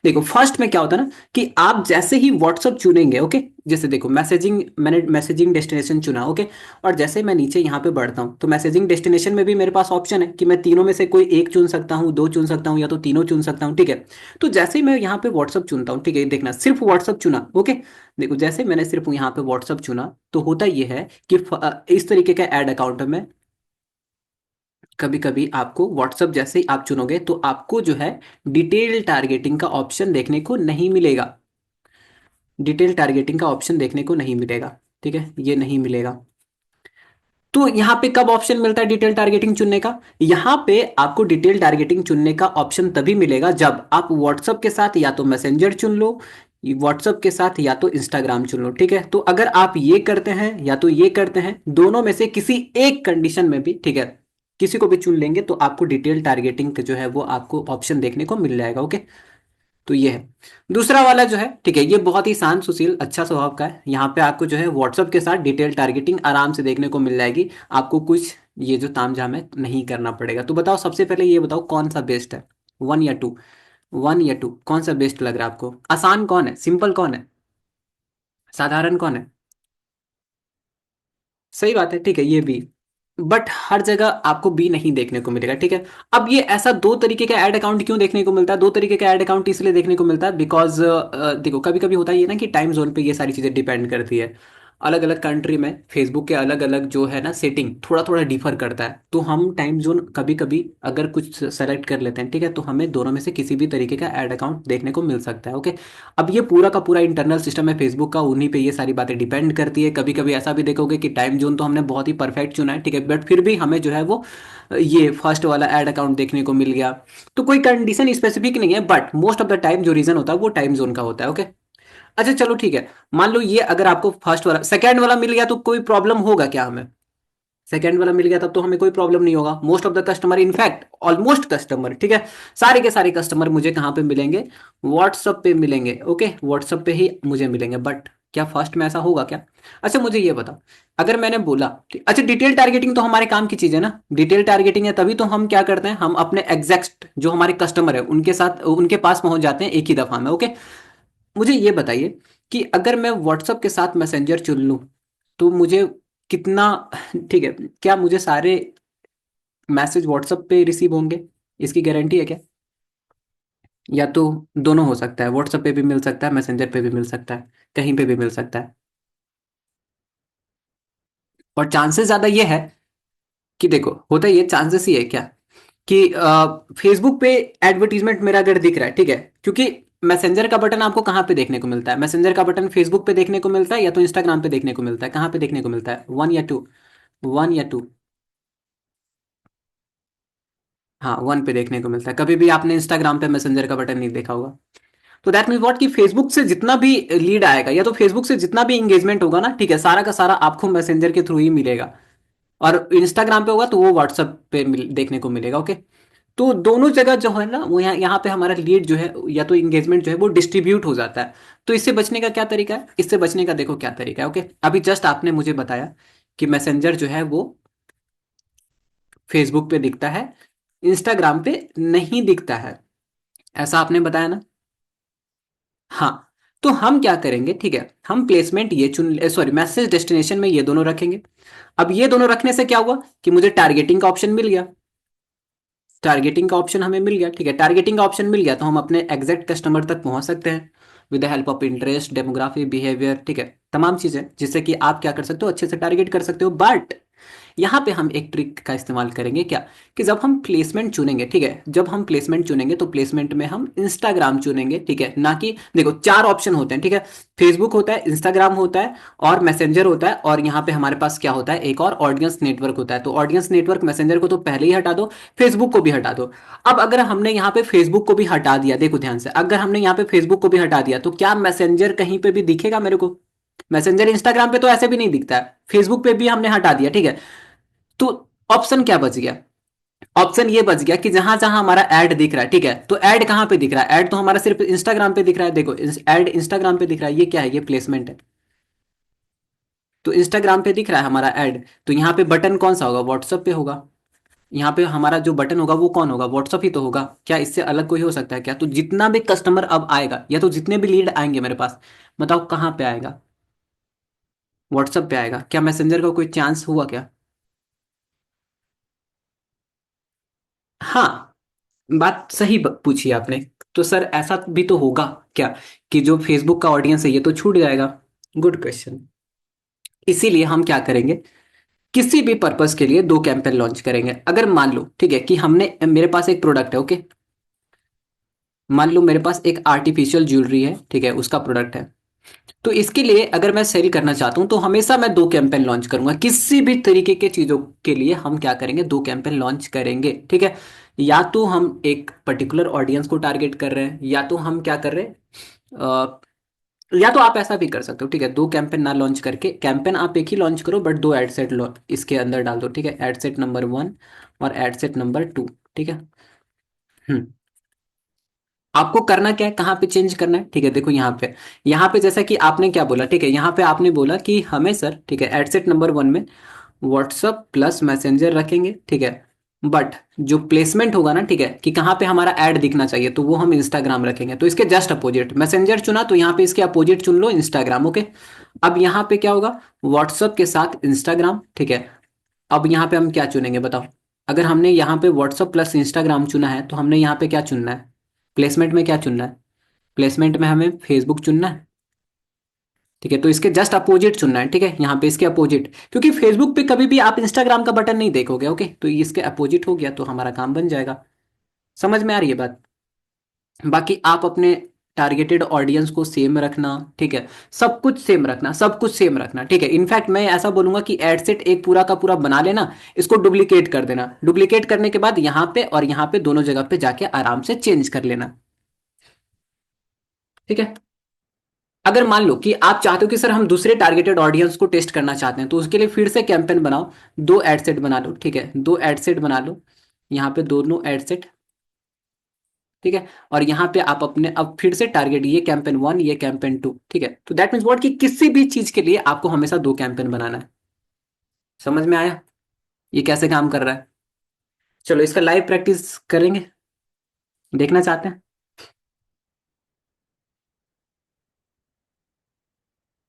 [SPEAKER 1] देखो फर्स्ट में क्या होता है ना कि आप जैसे ही व्हाट्सअप चुनेंगे, ओके, जैसे देखो मैसेजिंग, मैंने मैसेजिंग डेस्टिनेशन चुना, ओके, और जैसे मैं नीचे यहाँ पे बढ़ता हूँ तो मैसेजिंग डेस्टिनेशन में भी मेरे पास ऑप्शन है कि मैं तीनों में से कोई एक चुन सकता हूँ, दो चुन सकता हूँ, या तो तीनों चुन सकता हूँ, ठीक है। तो जैसे ही मैं यहाँ पे व्हाट्सअप चुनता हूँ, ठीक है, देखना सिर्फ व्हाट्सअप चुना, ओके। देखो जैसे मैंने सिर्फ यहाँ पे व्हाट्सअप चुना तो होता ये है कि इस तरीके का ऐड अकाउंट में कभी कभी आपको व्हाट्सअप जैसे ही आप चुनोगे तो आपको जो है डिटेल टारगेटिंग का ऑप्शन देखने को नहीं मिलेगा। डिटेल टारगेटिंग का ऑप्शन देखने को नहीं मिलेगा, ठीक है, ये नहीं मिलेगा। तो यहाँ पे कब ऑप्शन मिलता है डिटेल टारगेटिंग चुनने का? यहाँ पे आपको डिटेल टारगेटिंग चुनने का ऑप्शन तभी मिलेगा जब आप व्हाट्सअप के साथ या तो मैसेंजर चुन लो, व्हाट्सअप के साथ या तो इंस्टाग्राम चुन लो, ठीक है। तो अगर आप ये करते हैं या तो ये करते हैं, दोनों में से किसी एक कंडीशन में भी, ठीक है, किसी को भी चुन लेंगे तो आपको डिटेल टारगेटिंग जो है वो आपको ऑप्शन देखने को मिल जाएगा, ओके। तो ये है। दूसरा वाला जो है, ठीक है, ये बहुत ही शांत सुशील अच्छा स्वभाव का है। यहाँ पे आपको जो है व्हाट्सअप के साथ डिटेल टारगेटिंग आराम से देखने को मिल जाएगी। आपको कुछ ये जो तामझाम है नहीं करना पड़ेगा। तो बताओ सबसे पहले ये बताओ कौन सा बेस्ट है, वन या टू? वन या टू कौन सा बेस्ट लग रहा है आपको? आसान कौन है, सिंपल कौन है, साधारण कौन है? सही बात है, ठीक है, ये भी। बट हर जगह आपको बी नहीं देखने को मिलेगा, ठीक है। अब ये ऐसा दो तरीके का ऐड अकाउंट क्यों देखने को मिलता है? दो तरीके का ऐड अकाउंट इसलिए देखने को मिलता है बिकॉज देखो कभी कभी होता ही है ना कि टाइम जोन पे ये सारी चीजें डिपेंड करती है। अलग अलग कंट्री में फेसबुक के अलग अलग जो है ना सेटिंग थोड़ा थोड़ा डिफर करता है, तो हम टाइम जोन कभी कभी अगर कुछ सेलेक्ट कर लेते हैं, ठीक है, तो हमें दोनों में से किसी भी तरीके का ऐड अकाउंट देखने को मिल सकता है, ओके। अब ये पूरा का पूरा इंटरनल सिस्टम है फेसबुक का, उन्हीं पे ये सारी बातें डिपेंड करती है। कभी कभी ऐसा भी देखोगे कि टाइम जोन तो हमने बहुत ही परफेक्ट चुना है, ठीक है, बट फिर भी हमें जो है वो ये फर्स्ट वाला ऐड अकाउंट देखने को मिल गया। तो कोई कंडीशन स्पेसिफिक नहीं है, but most of the time जो रीजन होता है वो टाइम जोन का होता है, ओके। अच्छा चलो ठीक है, मान लो ये अगर आपको फर्स्ट वाला सेकंड वाला मिल गया तो कोई प्रॉब्लम होगा क्या हमें? सेकंड वाला मिल गया तब तो हमें कोई प्रॉब्लम नहीं होगा। Most of the customer, in fact almost customer, ठीक है, सारे के सारे कस्टमर मुझे कहाँ पे मिलेंगे? व्हाट्सअप पे मिलेंगे, ओके, व्हाट्सअप पे ही मुझे मिलेंगे। बट क्या फर्स्ट में ऐसा होगा क्या? अच्छा मुझे ये बताओ, अगर मैंने बोला अच्छा डिटेल टारगेटिंग तो हमारे काम की चीज है ना, डिटेल टारगेटिंग है तभी तो हम क्या करते हैं, हम अपने एग्जैक्ट जो हमारे कस्टमर है उनके साथ उनके पास पहुंच जाते हैं एक ही दफा में, ओके। मुझे ये बताइए कि अगर मैं व्हाट्सअप के साथ मैसेंजर चुन लूं तो मुझे कितना, ठीक है, क्या मुझे सारे मैसेज व्हाट्सएप पे रिसीव होंगे? इसकी गारंटी है क्या? या तो दोनों हो सकता है, व्हाट्सएप पे भी मिल सकता है, मैसेंजर पे भी मिल सकता है, कहीं पे भी मिल सकता है। और चांसेस ज्यादा ये है कि देखो होता ये चांसेस ही है क्या कि फेसबुक पे एडवर्टीजमेंट मेरा अगर दिख रहा है, ठीक है, क्योंकि मैसेंजर का बटन आपको कहाँ पे देखने को मिलता है? मैसेंजर का बटन फेसबुक पे देखने को मिलता है या तो इंस्टाग्राम पे देखने को मिलता है? कहाँ पे देखने को मिलता है, वन या टू? वन या टू? हाँ वन पे देखने को मिलता है। कभी भी आपने इंस्टाग्राम पे मैसेंजर का बटन नहीं देखा होगा। तो दैट मीन व्हाट कि फेसबुक से जितना भी लीड आएगा या तो फेसबुक से जितना भी इंगेजमेंट होगा ना, ठीक है, सारा का सारा आपको मैसेंजर के थ्रू ही मिलेगा। और इंस्टाग्राम पे होगा तो वो व्हाट्सएप पे देखने को मिलेगा, ओके। तो दोनों जगह जो है ना वो यहाँ पे हमारा लीड जो है या तो इंगेजमेंट जो है वो डिस्ट्रीब्यूट हो जाता है। तो इससे बचने का क्या तरीका है? इससे बचने का देखो क्या तरीका है, ओके। अभी जस्ट आपने मुझे बताया कि मैसेंजर जो है वो फेसबुक पे दिखता है, इंस्टाग्राम पे नहीं दिखता है, ऐसा आपने बताया ना? हाँ। तो हम क्या करेंगे, ठीक है, हम प्लेसमेंट ये चुन, सॉरी, मैसेज डेस्टिनेशन में ये दोनों रखेंगे। अब ये दोनों रखने से क्या हुआ कि मुझे टारगेटिंग का ऑप्शन मिल गया। टारगेटिंग का ऑप्शन हमें मिल गया, ठीक है, टारगेटिंग का ऑप्शन मिल गया तो हम अपने एग्जैक्ट कस्टमर तक पहुंच सकते हैं with the help of interest, demography, behaviour, ठीक है, तमाम चीजें जिससे कि आप क्या कर सकते हो, अच्छे से टारगेट कर सकते हो। बट यहाँ पे हम एक ट्रिक का इस्तेमाल करेंगे क्या, कि जब हम प्लेसमेंट चुनेंगे, ठीक है, जब हम प्लेसमेंट चुनेंगे तो प्लेसमेंट में हम इंस्टाग्राम चुनेंगे, ठीक है, ना कि देखो चार ऑप्शन होते हैं, ठीक है, फेसबुक होता है, इंस्टाग्राम होता है, और मैसेंजर होता है, और यहाँ पे हमारे पास क्या होता है, एक और ऑडियंस नेटवर्क होता है। तो ऑडियंस नेटवर्क मैसेंजर को तो पहले ही हटा दो, फेसबुक को भी हटा दो। अब अगर हमने यहाँ पे फेसबुक को भी हटा दिया, देखो ध्यान से, अगर हमने यहाँ पे फेसबुक को भी हटा दिया तो क्या मैसेंजर कहीं पे भी दिखेगा मेरे को? मैसेंजर इंस्टाग्राम पे तो ऐसे भी नहीं दिखता है, फेसबुक पे भी हमने हटा दिया, ठीक है। तो ऑप्शन क्या बच गया? ऑप्शन ये बच गया कि जहां जहां हमारा ऐड दिख रहा है, ठीक है, तो ऐड कहां पे दिख रहा है? ऐड तो हमारा सिर्फ इंस्टाग्राम पे दिख रहा है, देखो ऐड इंस्टाग्राम पे दिख रहा है, ये क्या है, ये प्लेसमेंट है। तो इंस्टाग्राम पे दिख रहा है हमारा ऐड, तो यहाँ पे बटन कौन सा होगा? व्हाट्सएप पे होगा। यहाँ पे हमारा जो बटन होगा वो कौन होगा, व्हाट्सअप ही तो होगा। क्या इससे अलग कोई हो सकता है क्या? तो जितना भी कस्टमर अब आएगा या तो जितने भी लीड आएंगे मेरे पास, बताओ कहाँ पे आएगा? व्हाट्सअप पे आएगा। क्या मैसेंजर का कोई चांस हुआ क्या? हाँ, बात सही पूछी आपने। तो सर ऐसा भी तो होगा क्या कि जो फेसबुक का ऑडियंस है ये तो छूट जाएगा? Good question. इसीलिए हम क्या करेंगे, किसी भी पर्पस के लिए दो कैंपेन लॉन्च करेंगे। अगर मान लो ठीक है कि हमने, मेरे पास एक प्रोडक्ट है, ओके, मान लो मेरे पास एक आर्टिफिशियल ज्वेलरी है, ठीक है, उसका प्रोडक्ट है। तो इसके लिए अगर मैं सेल करना चाहता हूं तो हमेशा मैं दो कैंपेन लॉन्च करूंगा। किसी भी तरीके के चीजों के लिए हम क्या करेंगे, दो कैंपेन लॉन्च करेंगे, ठीक है। या तो हम एक पर्टिकुलर ऑडियंस को टारगेट कर रहे हैं, या तो हम क्या कर रहे हैं, या तो आप ऐसा भी कर सकते हो, ठीक है, दो कैंपेन ना लॉन्च करके कैंपेन आप एक ही लॉन्च करो, बट दो एड सेट इसके अंदर डाल दो, ठीक है, एड सेट नंबर 1 और एड सेट नंबर 2, ठीक है। हम्म। आपको करना क्या है, कहाँ पे चेंज करना है, ठीक है, देखो यहाँ पे जैसा कि आपने क्या बोला, ठीक है, यहाँ पे आपने बोला कि हमें सर, ठीक है, एड सेट नंबर 1 में व्हाट्सअप प्लस मैसेंजर रखेंगे, ठीक है। बट जो प्लेसमेंट होगा ना, ठीक है, कि कहाँ पे हमारा ऐड दिखना चाहिए, तो वो हम इंस्टाग्राम रखेंगे। तो इसके जस्ट अपोजिट मैसेंजर चुना, तो यहाँ पे इसके अपोजिट चुन लो इंस्टाग्राम, ओके। अब यहाँ पे क्या होगा, व्हाट्सअप के साथ इंस्टाग्राम, ठीक है। अब यहाँ पे हम क्या चुनेंगे बताओ? अगर हमने यहाँ पे व्हाट्सअप प्लस इंस्टाग्राम चुना है तो हमने यहाँ पे क्या चुनना है, प्लेसमेंट में क्या चुनना है? प्लेसमेंट में हमें फेसबुक चुनना है, ठीक है। तो इसके जस्ट अपोजिट चुनना है, ठीक है, यहाँ पे इसके अपोजिट, क्योंकि फेसबुक पे कभी भी आप इंस्टाग्राम का बटन नहीं देखोगे, ओके। तो ये इसके अपोजिट हो गया तो हमारा काम बन जाएगा। समझ में आ रही है बात? बाकी आप अपने टारगेटेड ऑडियंस को सेम रखना, ठीक है, सब कुछ सेम रखना, सब कुछ सेम रखना, ठीक है। इनफैक्ट मैं ऐसा बोलूंगा कि एड सेट एक पूरा का पूरा बना लेना, इसको डुप्लीकेट कर देना, डुप्लीकेट करने के बाद यहाँ पे और यहाँ पे दोनों जगह पे जाके आराम से चेंज कर लेना, ठीक है। अगर मान लो कि आप चाहते हो कि सर हम दूसरे टारगेटेड ऑडियंस को टेस्ट करना चाहते हैं, तो उसके लिए फिर से कैंपेन बनाओ, दो एड सेट बना लो, ठीक है, दो एड सेट बना लो, यहाँ पे दोनों एड सेट, ठीक है। और यहाँ पे आप अपने अब फिर से टारगेट, ये कैंपेन 1 ये कैंपेन 2, ठीक है। तो दैट मीन्स व्हाट कि किसी भी चीज के लिए आपको हमेशा दो कैंपेन बनाना है। समझ में आया ये कैसे काम कर रहा है? चलो इसका लाइव प्रैक्टिस करेंगे, देखना चाहते हैं?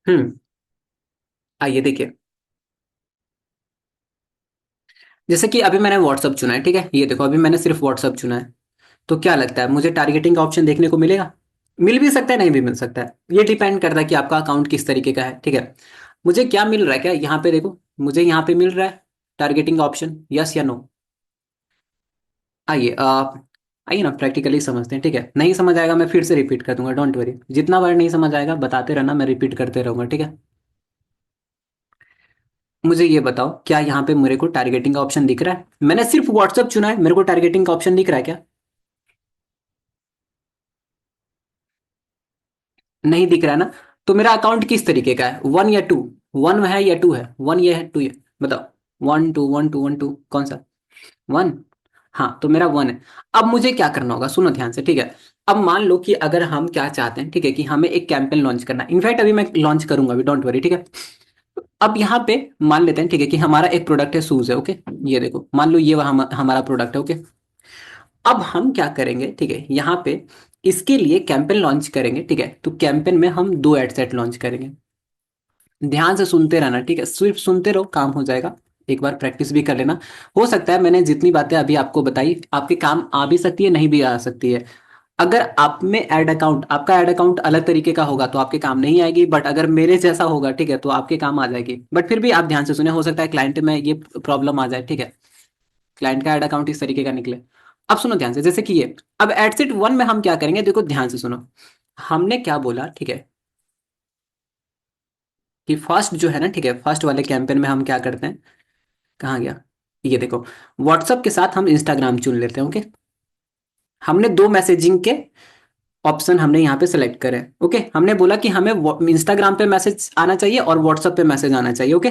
[SPEAKER 1] हम्म। आइए देखिए, जैसे कि अभी मैंने व्हाट्सअप चुना है, ठीक है, ये देखो अभी मैंने सिर्फ व्हाट्सअप चुना है। तो क्या लगता है मुझे टारगेटिंग का ऑप्शन देखने को मिलेगा? मिल भी सकता है, नहीं भी मिल सकता है, ये डिपेंड करता है कि आपका अकाउंट किस तरीके का है, ठीक है। मुझे क्या मिल रहा है, क्या यहाँ पे देखो, मुझे यहाँ पे मिल रहा है टारगेटिंग ऑप्शन, यस या नो? आइए आप, आइए ना प्रैक्टिकली समझते हैं, ठीक है। नहीं समझ आएगा मैं फिर से रिपीट कर दूंगा, डोंट वरी, जितना बार नहीं समझ आएगा बताते रहना, मैं रिपीट करते रहूंगा, ठीक है। मुझे ये बताओ, क्या यहाँ पे मेरे को टारगेटिंग का ऑप्शन दिख रहा है? मैंने सिर्फ व्हाट्सअप चुना है, मेरे को टारगेटिंग का ऑप्शन दिख रहा है क्या? नहीं दिख रहा है ना? तो मेरा अकाउंट किस तरीके का है, 1 या 2? 1 है या 2 है, 1 या 2 है, बताओ। 1 2 1 2 1 2 कौन सा? 1। हाँ तो मेरा 1 है। अब मुझे क्या करना होगा, सुनो ध्यान से, ठीक है। अब मान लो कि अगर हम क्या चाहते हैं, ठीक है, कि हमें एक कैंपेन लॉन्च करना है, इनफैक्ट अभी मैं लॉन्च करूंगा, अभी डोंट वरी, ठीक है। अब यहाँ पे मान लेते हैं, ठीक है, कि हमारा एक प्रोडक्ट है, शूज है, ओके। ये देखो मान लो ये हमारा प्रोडक्ट है, ओके। अब हम क्या करेंगे, ठीक है, यहाँ पे इसके लिए कैंपेन लॉन्च करेंगे, ठीक है। तो कैंपेन में हम दो एड सेट लॉन्च करेंगे। ध्यान से सुनते रहना, ठीक है, सिर्फ सुनते रहो, काम हो जाएगा। एक बार प्रैक्टिस भी कर लेना। हो सकता है मैंने जितनी बातें अभी आपको बताई आपके काम आ भी सकती है, नहीं भी आ सकती है। अगर आप में ऐड अकाउंट, आपका ऐड अकाउंट अलग तरीके का होगा तो आपके काम नहीं आएगी, बट अगर मेरे जैसा होगा, ठीक है, तो आपके काम आ जाएगी। बट फिर भी आप ध्यान से सुने, हो सकता है क्लाइंट में ये प्रॉब्लम आ जाए, ठीक है, क्लाइंट का ऐड अकाउंट इस तरीके का निकले। अब सुनो ध्यान से, जैसे कि ये, अब एडसेट 1 में हम क्या करेंगे, देखो ध्यान से सुनो, हमने क्या बोला, ठीक है, कि फर्स्ट जो है ना, ठीक है, फर्स्ट वाले कैंपेन में हम क्या करते हैं, कहाँ गया, ये देखो, व्हाट्सअप के साथ हम इंस्टाग्राम चुन लेते हैं, ओके। हमने दो मैसेजिंग के ऑप्शन हमने यहाँ पे सेलेक्ट करे, ओके। हमने बोला कि हमें इंस्टाग्राम पे मैसेज आना चाहिए और व्हाट्सअप पे मैसेज आना चाहिए, ओके।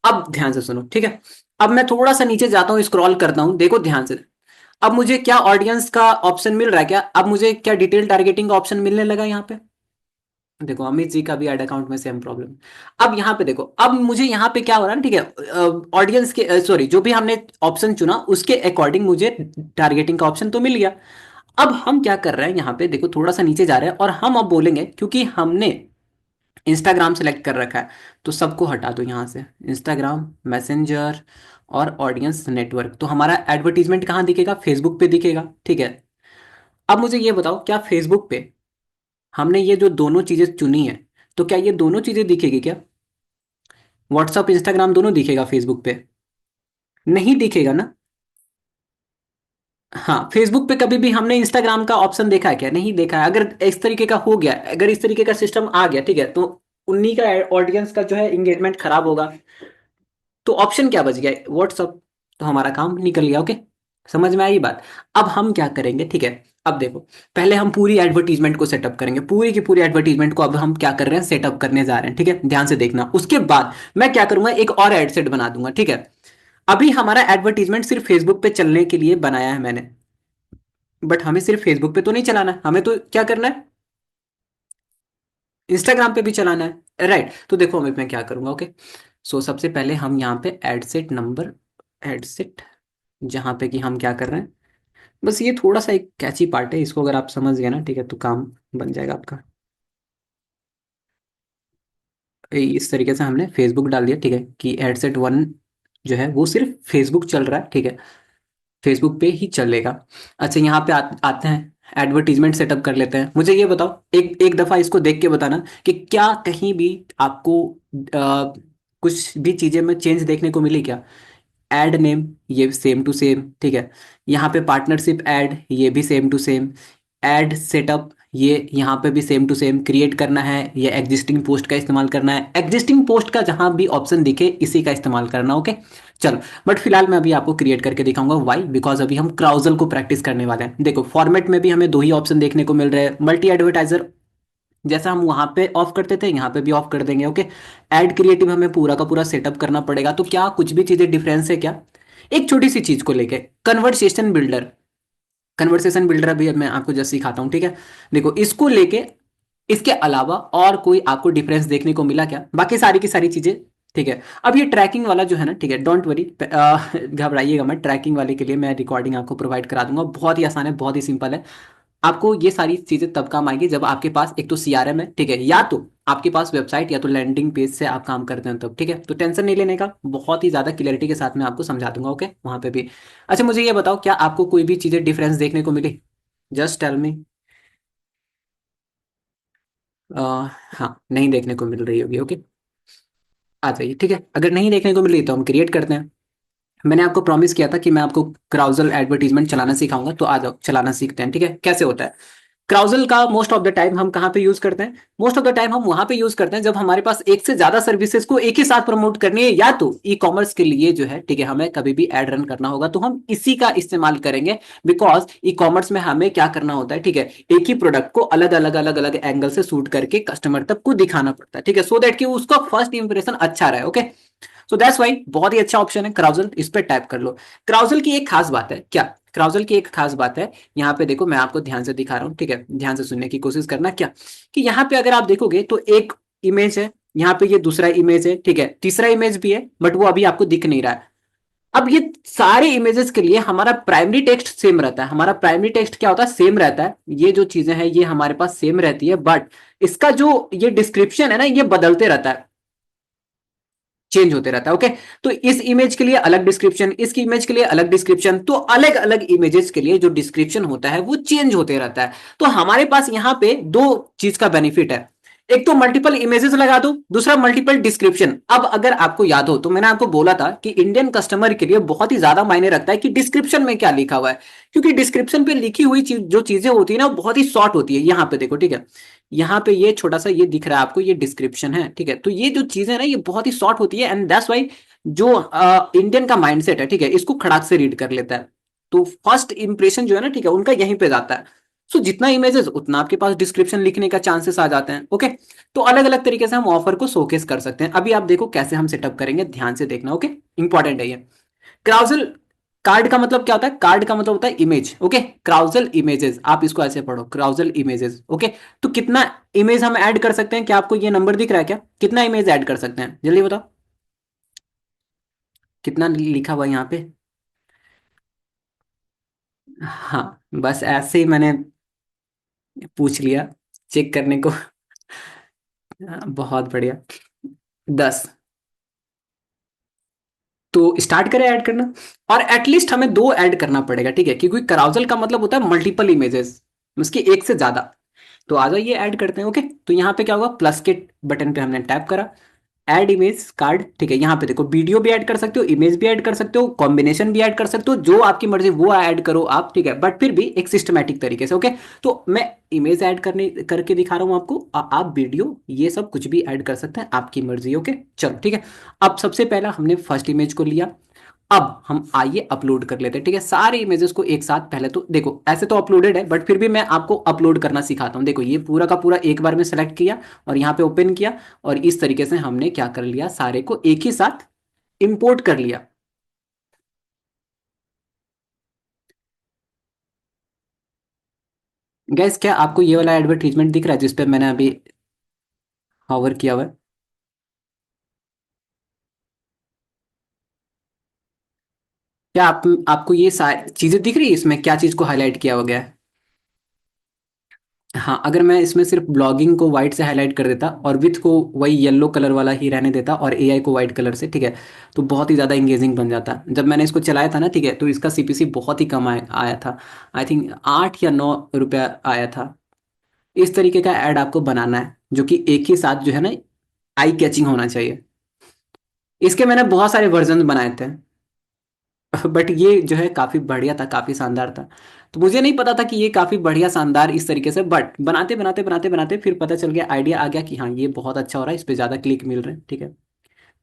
[SPEAKER 1] अब ध्यान से सुनो, ठीक है। अब मैं थोड़ा सा नीचे जाता हूँ, स्क्रॉल करता हूँ, देखो ध्यान से। अब मुझे क्या ऑडियंस का ऑप्शन मिल रहा है, क्या अब मुझे क्या डिटेल टारगेटिंग का ऑप्शन मिलने लगा यहाँ पे? देखो अमित जी का भी ऐड अकाउंट में सेम प्रॉब्लम। अब यहाँ पे देखो, अब मुझे यहाँ पे क्या हो रहा है ना, ठीक है, ऑडियंस के सॉरी जो भी हमने ऑप्शन चुना उसके अकॉर्डिंग मुझे टारगेटिंग का ऑप्शन तो मिल गया। अब हम क्या कर रहे हैं यहाँ पे देखो, थोड़ा सा नीचे जा रहे हैं और हम अब बोलेंगे, क्योंकि हमने इंस्टाग्राम सेलेक्ट कर रखा है तो सबको हटा दो यहाँ से, इंस्टाग्राम, मैसेंजर और ऑडियंस नेटवर्क। तो हमारा एडवर्टीजमेंट कहाँ दिखेगा? फेसबुक पे दिखेगा, ठीक है। अब मुझे ये बताओ, क्या फेसबुक पे हमने ये जो दोनों चीजें चुनी है, तो क्या ये दोनों चीजें दिखेगी क्या? व्हाट्सअप इंस्टाग्राम दोनों दिखेगा फेसबुक पे? नहीं दिखेगा ना। हाँ, फेसबुक पे कभी भी हमने इंस्टाग्राम का ऑप्शन देखा है क्या? नहीं देखा है। अगर इस तरीके का हो गया, अगर इस तरीके का सिस्टम आ गया, ठीक है, तो उन्हीं का ऑडियंस का जो है एंगेजमेंट खराब होगा। तो ऑप्शन क्या बच गया? व्हाट्सअप। तो हमारा काम निकल गया। ओके, समझ में आई बात? अब हम क्या करेंगे, ठीक है, अब देखो, पहले हम पूरी एडवर्टीजमेंट को सेटअप करेंगे, पूरी की पूरी एडवर्टीजमेंट को अब हम क्या कर रहे हैं, सेटअप करने जा रहे हैं, ठीक है, ध्यान से देखना। उसके बाद मैं क्या करूंगा, एक और एड सेट बना दूंगा, ठीक है। अभी हमारा एडवर्टीजमेंट सिर्फ फेसबुक पे चलने के लिए बनाया है मैंने, बट हमें सिर्फ फेसबुक पे तो नहीं चलाना है, हमें तो क्या करना है, इंस्टाग्राम पे भी चलाना है, राइट। तो देखो अमित मैं क्या करूंगा, ओके। सो सबसे पहले हम यहाँ पे ad set number, ad set, जहाँ पे कि हम क्या कर रहे हैं, बस ये थोड़ा सा एक कैची पार्ट है, इसको अगर आप समझ गए ना, ठीक है, तो काम बन जाएगा आपका। इस तरीके से हमने फेसबुक डाल दिया, ठीक है, कि एड सेट वन जो है वो सिर्फ फेसबुक चल रहा है, ठीक है, फेसबुक पे ही चलेगा। अच्छा, यहाँ पे आते हैं, एडवर्टीजमेंट सेटअप कर लेते हैं। मुझे ये बताओ, एक एक दफा इसको देख के बताना कि क्या कहीं भी आपको कुछ भी चीजें में चेंज देखने को मिली क्या? एड नेम ये सेम टू सेम, ठीक है। यहाँ पे पार्टनरशिप ऐड ये भी same to same. Ad setup ये यहाँ पे भी सेम टू सेम। क्रिएट करना है ये एग्जिस्टिंग पोस्ट का इस्तेमाल करना है, एग्जिस्टिंग पोस्ट का जहां भी ऑप्शन दिखे इसी का इस्तेमाल करना, ओके। चलो, बट फिलहाल मैं अभी आपको क्रिएट करके दिखाऊंगा, वाई, बिकॉज अभी हम क्राउजल को प्रैक्टिस करने वाले हैं। देखो फॉर्मेट में भी हमें दो ही ऑप्शन देखने को मिल रहे हैं, मल्टी एडवर्टाइजर जैसा हम वहां पे ऑफ करते थे यहाँ पे भी ऑफ कर देंगे, ओके। ऐड क्रिएटिव हमें पूरा का पूरा सेटअप करना पड़ेगा, तो क्या कुछ भी चीजें डिफरेंस है क्या? एक छोटी सी चीज को लेके, कन्वर्सेशन बिल्डर, कन्वर्सेशन बिल्डर अभी अब मैं आपको जस्ट सिखाता हूँ, ठीक है। देखो इसको लेके, इसके अलावा और कोई आपको डिफरेंस देखने को मिला क्या? बाकी सारी की सारी चीजें ठीक है। अब ये ट्रैकिंग वाला जो है ना, ठीक है, डोंट वरी, घबराइएगा मत, ट्रैकिंग वाले के लिए मैं रिकॉर्डिंग आपको प्रोवाइड करा दूंगा, बहुत ही आसान है, बहुत ही सिंपल है। आपको ये सारी चीजें तब काम आएगी जब आपके पास एक तो सीआरएम है, ठीक है, या तो आपके पास वेबसाइट या तो लैंडिंग पेज से आप काम करते हैं तब, ठीक है। तो टेंशन नहीं लेने का, बहुत ही ज्यादा क्लियरिटी के साथ मैं आपको समझा दूंगा, ओके, वहां पे भी। अच्छा मुझे ये बताओ, क्या आपको कोई भी चीजें डिफरेंस देखने को मिली? Just tell me. हाँ, नहीं देखने को मिल रही होगी, ओके, आ जाइए, ठीक है। अगर नहीं देखने को मिल रही तो हम क्रिएट करते हैं। मैंने आपको प्रॉमिस किया था कि मैं आपको क्राउजल एडवर्टीजमेंट चलाना सिखाऊंगा, तो आ जाओ चलाना सीखते हैं, ठीक है। कैसे होता है क्राउजल का? मोस्ट ऑफ द टाइम हम कहाँ पे यूज करते हैं? मोस्ट ऑफ द टाइम हम वहां पे यूज करते हैं जब हमारे पास एक से ज्यादा सर्विसेज को एक ही साथ प्रमोट करनी है, या तो ई कॉमर्स के लिए जो है, ठीक है, हमें कभी भी एड रन करना होगा तो हम इसी का इस्तेमाल करेंगे। बिकॉज ई कॉमर्स में हमें क्या करना होता है, ठीक है, एक ही प्रोडक्ट को अलग अलग अलग अलग एंगल से शूट करके कस्टमर तक को दिखाना पड़ता है, ठीक है, सो दैट कि उसका फर्स्ट इंप्रेशन अच्छा रहे, ओके। सो दैट्स वाई बहुत ही अच्छा ऑप्शन है क्राउजल, इस पे टाइप कर लो। क्राउजल की एक खास बात है क्या? क्राउजल की एक खास बात है, यहाँ पे देखो मैं आपको ध्यान से दिखा रहा हूँ, ठीक है, ध्यान से सुनने की कोशिश करना, क्या कि यहाँ पे अगर आप देखोगे तो एक इमेज है, यहाँ पे ये दूसरा इमेज है, ठीक है, तीसरा इमेज भी है, बट वो अभी आपको दिख नहीं रहा है। अब ये सारे इमेजेस के लिए हमारा प्राइमरी टेक्स्ट सेम रहता है। हमारा प्राइमरी टेक्स्ट क्या होता है? सेम रहता है। ये जो चीजें हैं ये हमारे पास सेम रहती है, बट इसका जो ये डिस्क्रिप्शन है ना, ये बदलते रहता है, चेंज होते रहता है, ओके। तो इस इमेज के लिए अलग डिस्क्रिप्शन, इसकी इमेज के लिए अलग डिस्क्रिप्शन, तो अलग अलग इमेजेस के लिए जो डिस्क्रिप्शन होता है वो चेंज होते रहता है। तो हमारे पास यहाँ पे दो चीज का बेनिफिट है, एक तो मल्टीपल इमेजेस लगा दो, दूसरा मल्टीपल डिस्क्रिप्शन। अब अगर आपको याद हो तो मैंने आपको बोला था कि इंडियन कस्टमर के लिए बहुत ही ज्यादा मायने रखता है कि डिस्क्रिप्शन में क्या लिखा हुआ है, क्योंकि डिस्क्रिप्शन पे लिखी हुई जो चीजें होती है ना वो बहुत ही शॉर्ट होती है। यहाँ पे देखो, ठीक है, यहाँ पे ये छोटा सा ये दिख रहा है आपको, ये डिस्क्रिप्शन है, ठीक है, तो ये जो चीजें ना ये बहुत ही शॉर्ट होती है, एंड दैट्स वाई जो इंडियन का माइंडसेट है, ठीक है, इसको खड़ाक से रीड कर लेता है। तो फर्स्ट इंप्रेशन जो है ना, ठीक है, उनका यहीं पे जाता है। सो जितना इमेजेस उतना आपके पास डिस्क्रिप्शन लिखने का चांसेस आ जाते हैं, ओके। तो अलग अलग तरीके से हम ऑफर को शोकेस कर सकते हैं। अभी आप देखो कैसे हम सेटअप करेंगे, ध्यान से देखना, ओके, इंपॉर्टेंट है ये। क्राउजल कार्ड का मतलब क्या होता है? कार्ड का मतलब होता है इमेज। ओके, क्राउजल इमेजेस, आप इसको ऐसे पढ़ो, क्राउजल इमेजेस। ओके, तो कितना इमेज हम ऐड कर सकते हैं? क्या आपको ये नंबर दिख रहा है क्या? कितना इमेज ऐड कर सकते हैं, जल्दी बताओ। कितना लिखा हुआ है यहाँ पे? हाँ, बस ऐसे ही मैंने पूछ लिया चेक करने को। बहुत बढ़िया। 10। तो स्टार्ट करें ऐड करना। और एटलीस्ट हमें दो ऐड करना पड़ेगा, ठीक है, क्योंकि कराउजल का मतलब होता है मल्टीपल इमेजेस, उसकी एक से ज्यादा। तो आ जाओ, ये ऐड करते हैं। ओके, तो यहाँ पे क्या होगा, प्लस के बटन पे हमने टैप करा, ऐड इमेज कार्ड। ठीक है, यहाँ पे देखो, वीडियो भी ऐड कर सकते हो, इमेज भी ऐड कर सकते हो, कॉम्बिनेशन भी ऐड कर सकते हो, जो आपकी मर्जी वो ऐड करो आप, ठीक है, बट फिर भी एक सिस्टमैटिक तरीके से। ओके, तो मैं इमेज ऐड करने करके दिखा रहा हूँ आपको, आप वीडियो ये सब कुछ भी ऐड कर सकते हैं, आपकी मर्जी। ओके, चलो ठीक है। अब सबसे पहला हमने फर्स्ट इमेज को लिया, अब हम आइए अपलोड कर लेते हैं। ठीक है, सारे इमेजेस को एक साथ, पहले तो देखो ऐसे तो अपलोडेड है, बट फिर भी मैं आपको अपलोड करना सिखाता हूँ। देखो, ये पूरा का पूरा एक बार में सेलेक्ट किया और यहाँ पे ओपन किया, और इस तरीके से हमने क्या कर लिया, सारे को एक ही साथ इंपोर्ट कर लिया। गैस, क्या आपको ये वाला एडवर्टीजमेंट दिख रहा है जिसपे मैंने अभी हॉवर किया हुआ है? क्या आपको ये सारी चीजें दिख रही है? इसमें क्या चीज को हाईलाइट किया हो गया है? हाँ, अगर मैं इसमें सिर्फ ब्लॉगिंग को वाइट से हाईलाइट कर देता और विथ को वही येलो कलर वाला ही रहने देता और एआई को वाइट कलर से, ठीक है, तो बहुत ही ज़्यादा इंगेजिंग बन जाता। जब मैंने इसको चलाया था ना, ठीक है, तो इसका सीपीसी बहुत ही कम आया था। आई थिंक 8 या 9 रुपया आया था। इस तरीके का ऐड आपको बनाना है, जो कि एक ही साथ जो है ना, आई कैचिंग होना चाहिए। इसके मैंने बहुत सारे वर्जन बनाए थे। बट ये जो है काफी बढ़िया था, काफी शानदार था। तो मुझे नहीं पता था कि ये काफी बढ़िया शानदार इस तरीके से, बट बनाते बनाते बनाते बनाते फिर पता चल गया, आइडिया आ गया कि हाँ, ये बहुत अच्छा हो रहा है, इस पे ज्यादा क्लिक मिल रहे हैं। ठीक है,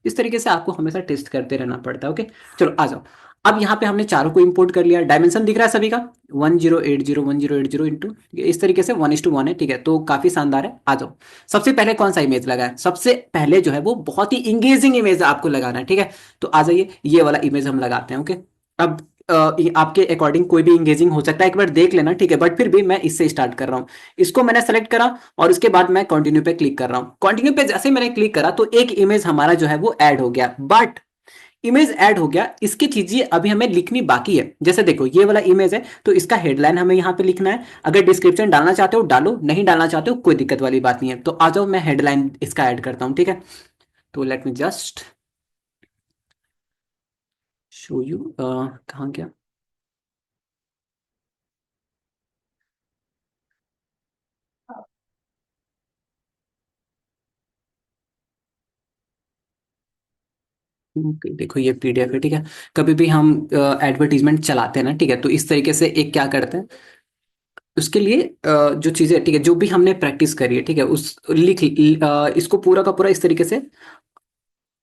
[SPEAKER 1] इस तरीके से आपको हमेशा टेस्ट करते रहना पड़ता है। ओके, चलो आ जाओ। अब यहाँ पे हमने चारों को इंपोर्ट कर लिया, डायमेंशन दिख रहा है सभी का, 1080 इंटू, इस तरीके से 1:1 है। ठीक है, तो काफी शानदार है। आ जाओ, सबसे पहले कौन सा इमेज लगा है? सबसे पहले जो है वो बहुत ही इंगेजिंग इमेज आपको लगाना है। ठीक है, तो आ जाइए, ये वाला इमेज हम लगाते हैं। ओके, अब ये आपके अकॉर्डिंग कोई भी इंगेजिंग हो सकता है, एक बार देख लेना। ठीक है, बट फिर भी मैं इससे स्टार्ट कर रहा हूँ। इसको मैंने सेलेक्ट करा और उसके बाद मैं कंटिन्यू पे क्लिक कर रहा हूँ। कंटिन्यू पे जैसे मैंने क्लिक करा तो एक इमेज हमारा जो है वो ऐड हो गया, बट इमेज ऐड हो गया, इसकी चीजें अभी हमें लिखनी बाकी है। जैसे देखो, ये वाला इमेज है तो इसका हेडलाइन हमें यहाँ पे लिखना है। अगर डिस्क्रिप्शन डालना चाहते हो डालो, नहीं डालना चाहते हो कोई दिक्कत वाली बात नहीं है। तो आ जाओ, मैं हेडलाइन इसका ऐड करता हूँ। ठीक है, तो let me just show you, कहाँ गया? देखो, ये पीडीएफ है। ठीक है, कभी भी हम एडवर्टीजमेंट चलाते हैं ना, ठीक है, तो इस तरीके से एक क्या करते हैं, उसके लिए जो चीजें, ठीक है, जो भी हमने प्रैक्टिस करी है, ठीक है, उस इसको पूरा का पूरा इस तरीके से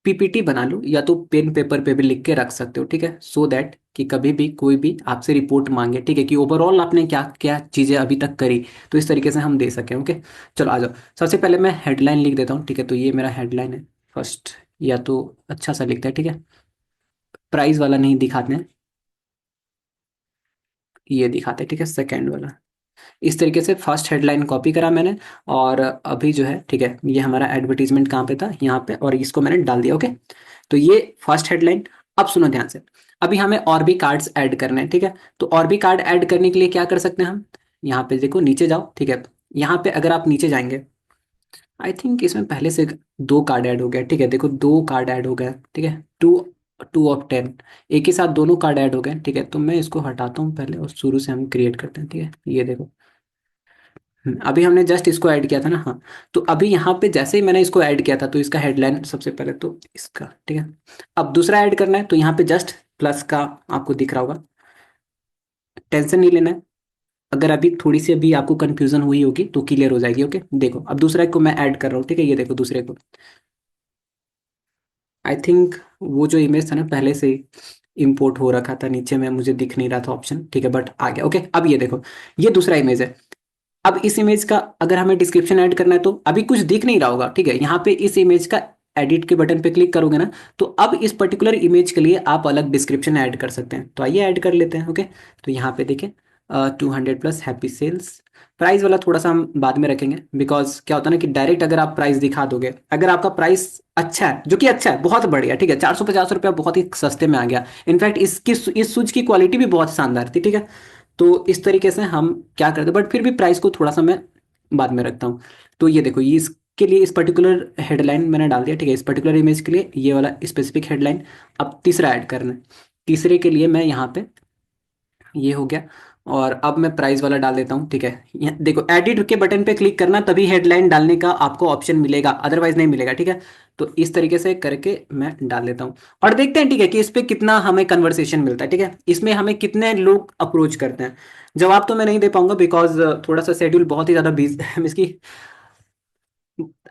[SPEAKER 1] पीपीटी बना लो, या तो पेन पेपर पे भी लिख के रख सकते हो। ठीक है, सो दैट कि कभी भी कोई भी आपसे रिपोर्ट मांगे, ठीक है, कि ओवरऑल आपने क्या क्या चीजें अभी तक करी, तो इस तरीके से हम दे सकें। ओके, चलो आ जाओ। सबसे पहले मैं हेडलाइन लिख देता हूँ। ठीक है, तो ये मेरा हेडलाइन है फर्स्ट, या तो अच्छा सा लिखता है। ठीक है, प्राइस वाला नहीं दिखाते हैं, ये दिखाते हैं। ठीक है, सेकेंड वाला। इस तरीके से फर्स्ट हेडलाइन कॉपी करा मैंने, और अभी जो है, ठीक है, ये हमारा एडवर्टीजमेंट कहाँ पे था, यहाँ पे, और इसको मैंने डाल दिया। ओके, तो ये फर्स्ट हेडलाइन। अब सुनो ध्यान से, अभी हमें और भी कार्ड्स ऐड करने हैं। ठीक है, तो और भी कार्ड ऐड करने के लिए क्या कर सकते हैं हम? यहाँ पे देखो, नीचे जाओ। ठीक है, यहाँ पे अगर आप नीचे जाएंगे, आई थिंक इसमें पहले से दो कार्ड ऐड हो गया। ठीक है, देखो, दो कार्ड ऐड हो गया। ठीक है, 2 2 ऑफ 10, एक ही साथ दोनों कार्ड ऐड हो गए। ठीक है, तो मैं इसको हटाता हूँ पहले और शुरू से हम क्रिएट करते हैं। ठीक है, ये देखो, अभी हमने जस्ट इसको ऐड किया था ना। हाँ, तो अभी यहाँ पे जैसे ही मैंने इसको ऐड किया था, तो इसका हेडलाइन सबसे पहले तो इसका, ठीक है। अब दूसरा ऐड करना है, तो यहाँ पे जस्ट प्लस का आपको दिख रहा होगा, टेंशन नहीं लेना है। अगर अभी थोड़ी सी अभी आपको कंफ्यूजन हुई होगी तो क्लियर हो जाएगी। ओके, देखो, अब दूसरा को मैं ऐड कर रहा हूँ। ठीक है, ये देखो दूसरे को, आई थिंक वो जो इमेज था ना, पहले से इंपोर्ट हो रखा था, नीचे में मुझे दिख नहीं रहा था ऑप्शन। ठीक है, बट आ गया। ओके, अब ये देखो, ये दूसरा इमेज है। अब इस इमेज का अगर हमें डिस्क्रिप्शन ऐड करना है, तो अभी कुछ दिख नहीं रहा होगा। ठीक है, यहाँ पे इस इमेज का एडिट के बटन पे क्लिक करोगे ना, तो अब इस पर्टिकुलर इमेज के लिए आप अलग डिस्क्रिप्शन ऐड कर सकते हैं। तो आइए ऐड कर लेते हैं। ओके, तो यहाँ पे देखें 200 प्लस हैप्पी सेल्स। प्राइस वाला थोड़ा सा हम बाद में रखेंगे, बिकॉज क्या होता है ना कि डायरेक्ट अगर आप प्राइस दिखा दोगे, अगर आपका प्राइस अच्छा है, जो कि अच्छा है, बहुत बढ़िया, ठीक है, 450 रुपया बहुत ही सस्ते में आ गया। इनफैक्ट इसकी इस शूज की क्वालिटी भी बहुत शानदार थी, ठीक है। तो इस तरीके से हम क्या करते हैं, बट फिर भी प्राइस को थोड़ा सा मैं बाद में रखता हूँ। तो ये देखो, ये इसके लिए इस पर्टिकुलर हेडलाइन मैंने डाल दिया, ठीक है, इस पर्टिकुलर इमेज के लिए ये वाला स्पेसिफिक हेडलाइन। अब तीसरा ऐड करना है। तीसरे के लिए मैं यहाँ पे, ये हो गया, और अब मैं प्राइस वाला डाल देता हूँ, ठीक है। देखो, एडिट के बटन पे क्लिक करना तभी हेडलाइन डालने का आपको ऑप्शन मिलेगा, अदरवाइज नहीं मिलेगा, ठीक है। तो इस तरीके से करके मैं डाल देता हूँ, और देखते हैं, ठीक है, कि इस पे कितना हमें कन्वर्सेशन मिलता है, ठीक है, इसमें हमें कितने लोग अप्रोच करते हैं। जवाब तो मैं नहीं दे पाऊंगा, बिकॉज थोड़ा सा शेड्यूल बहुत ही ज़्यादा बिजी इसकी,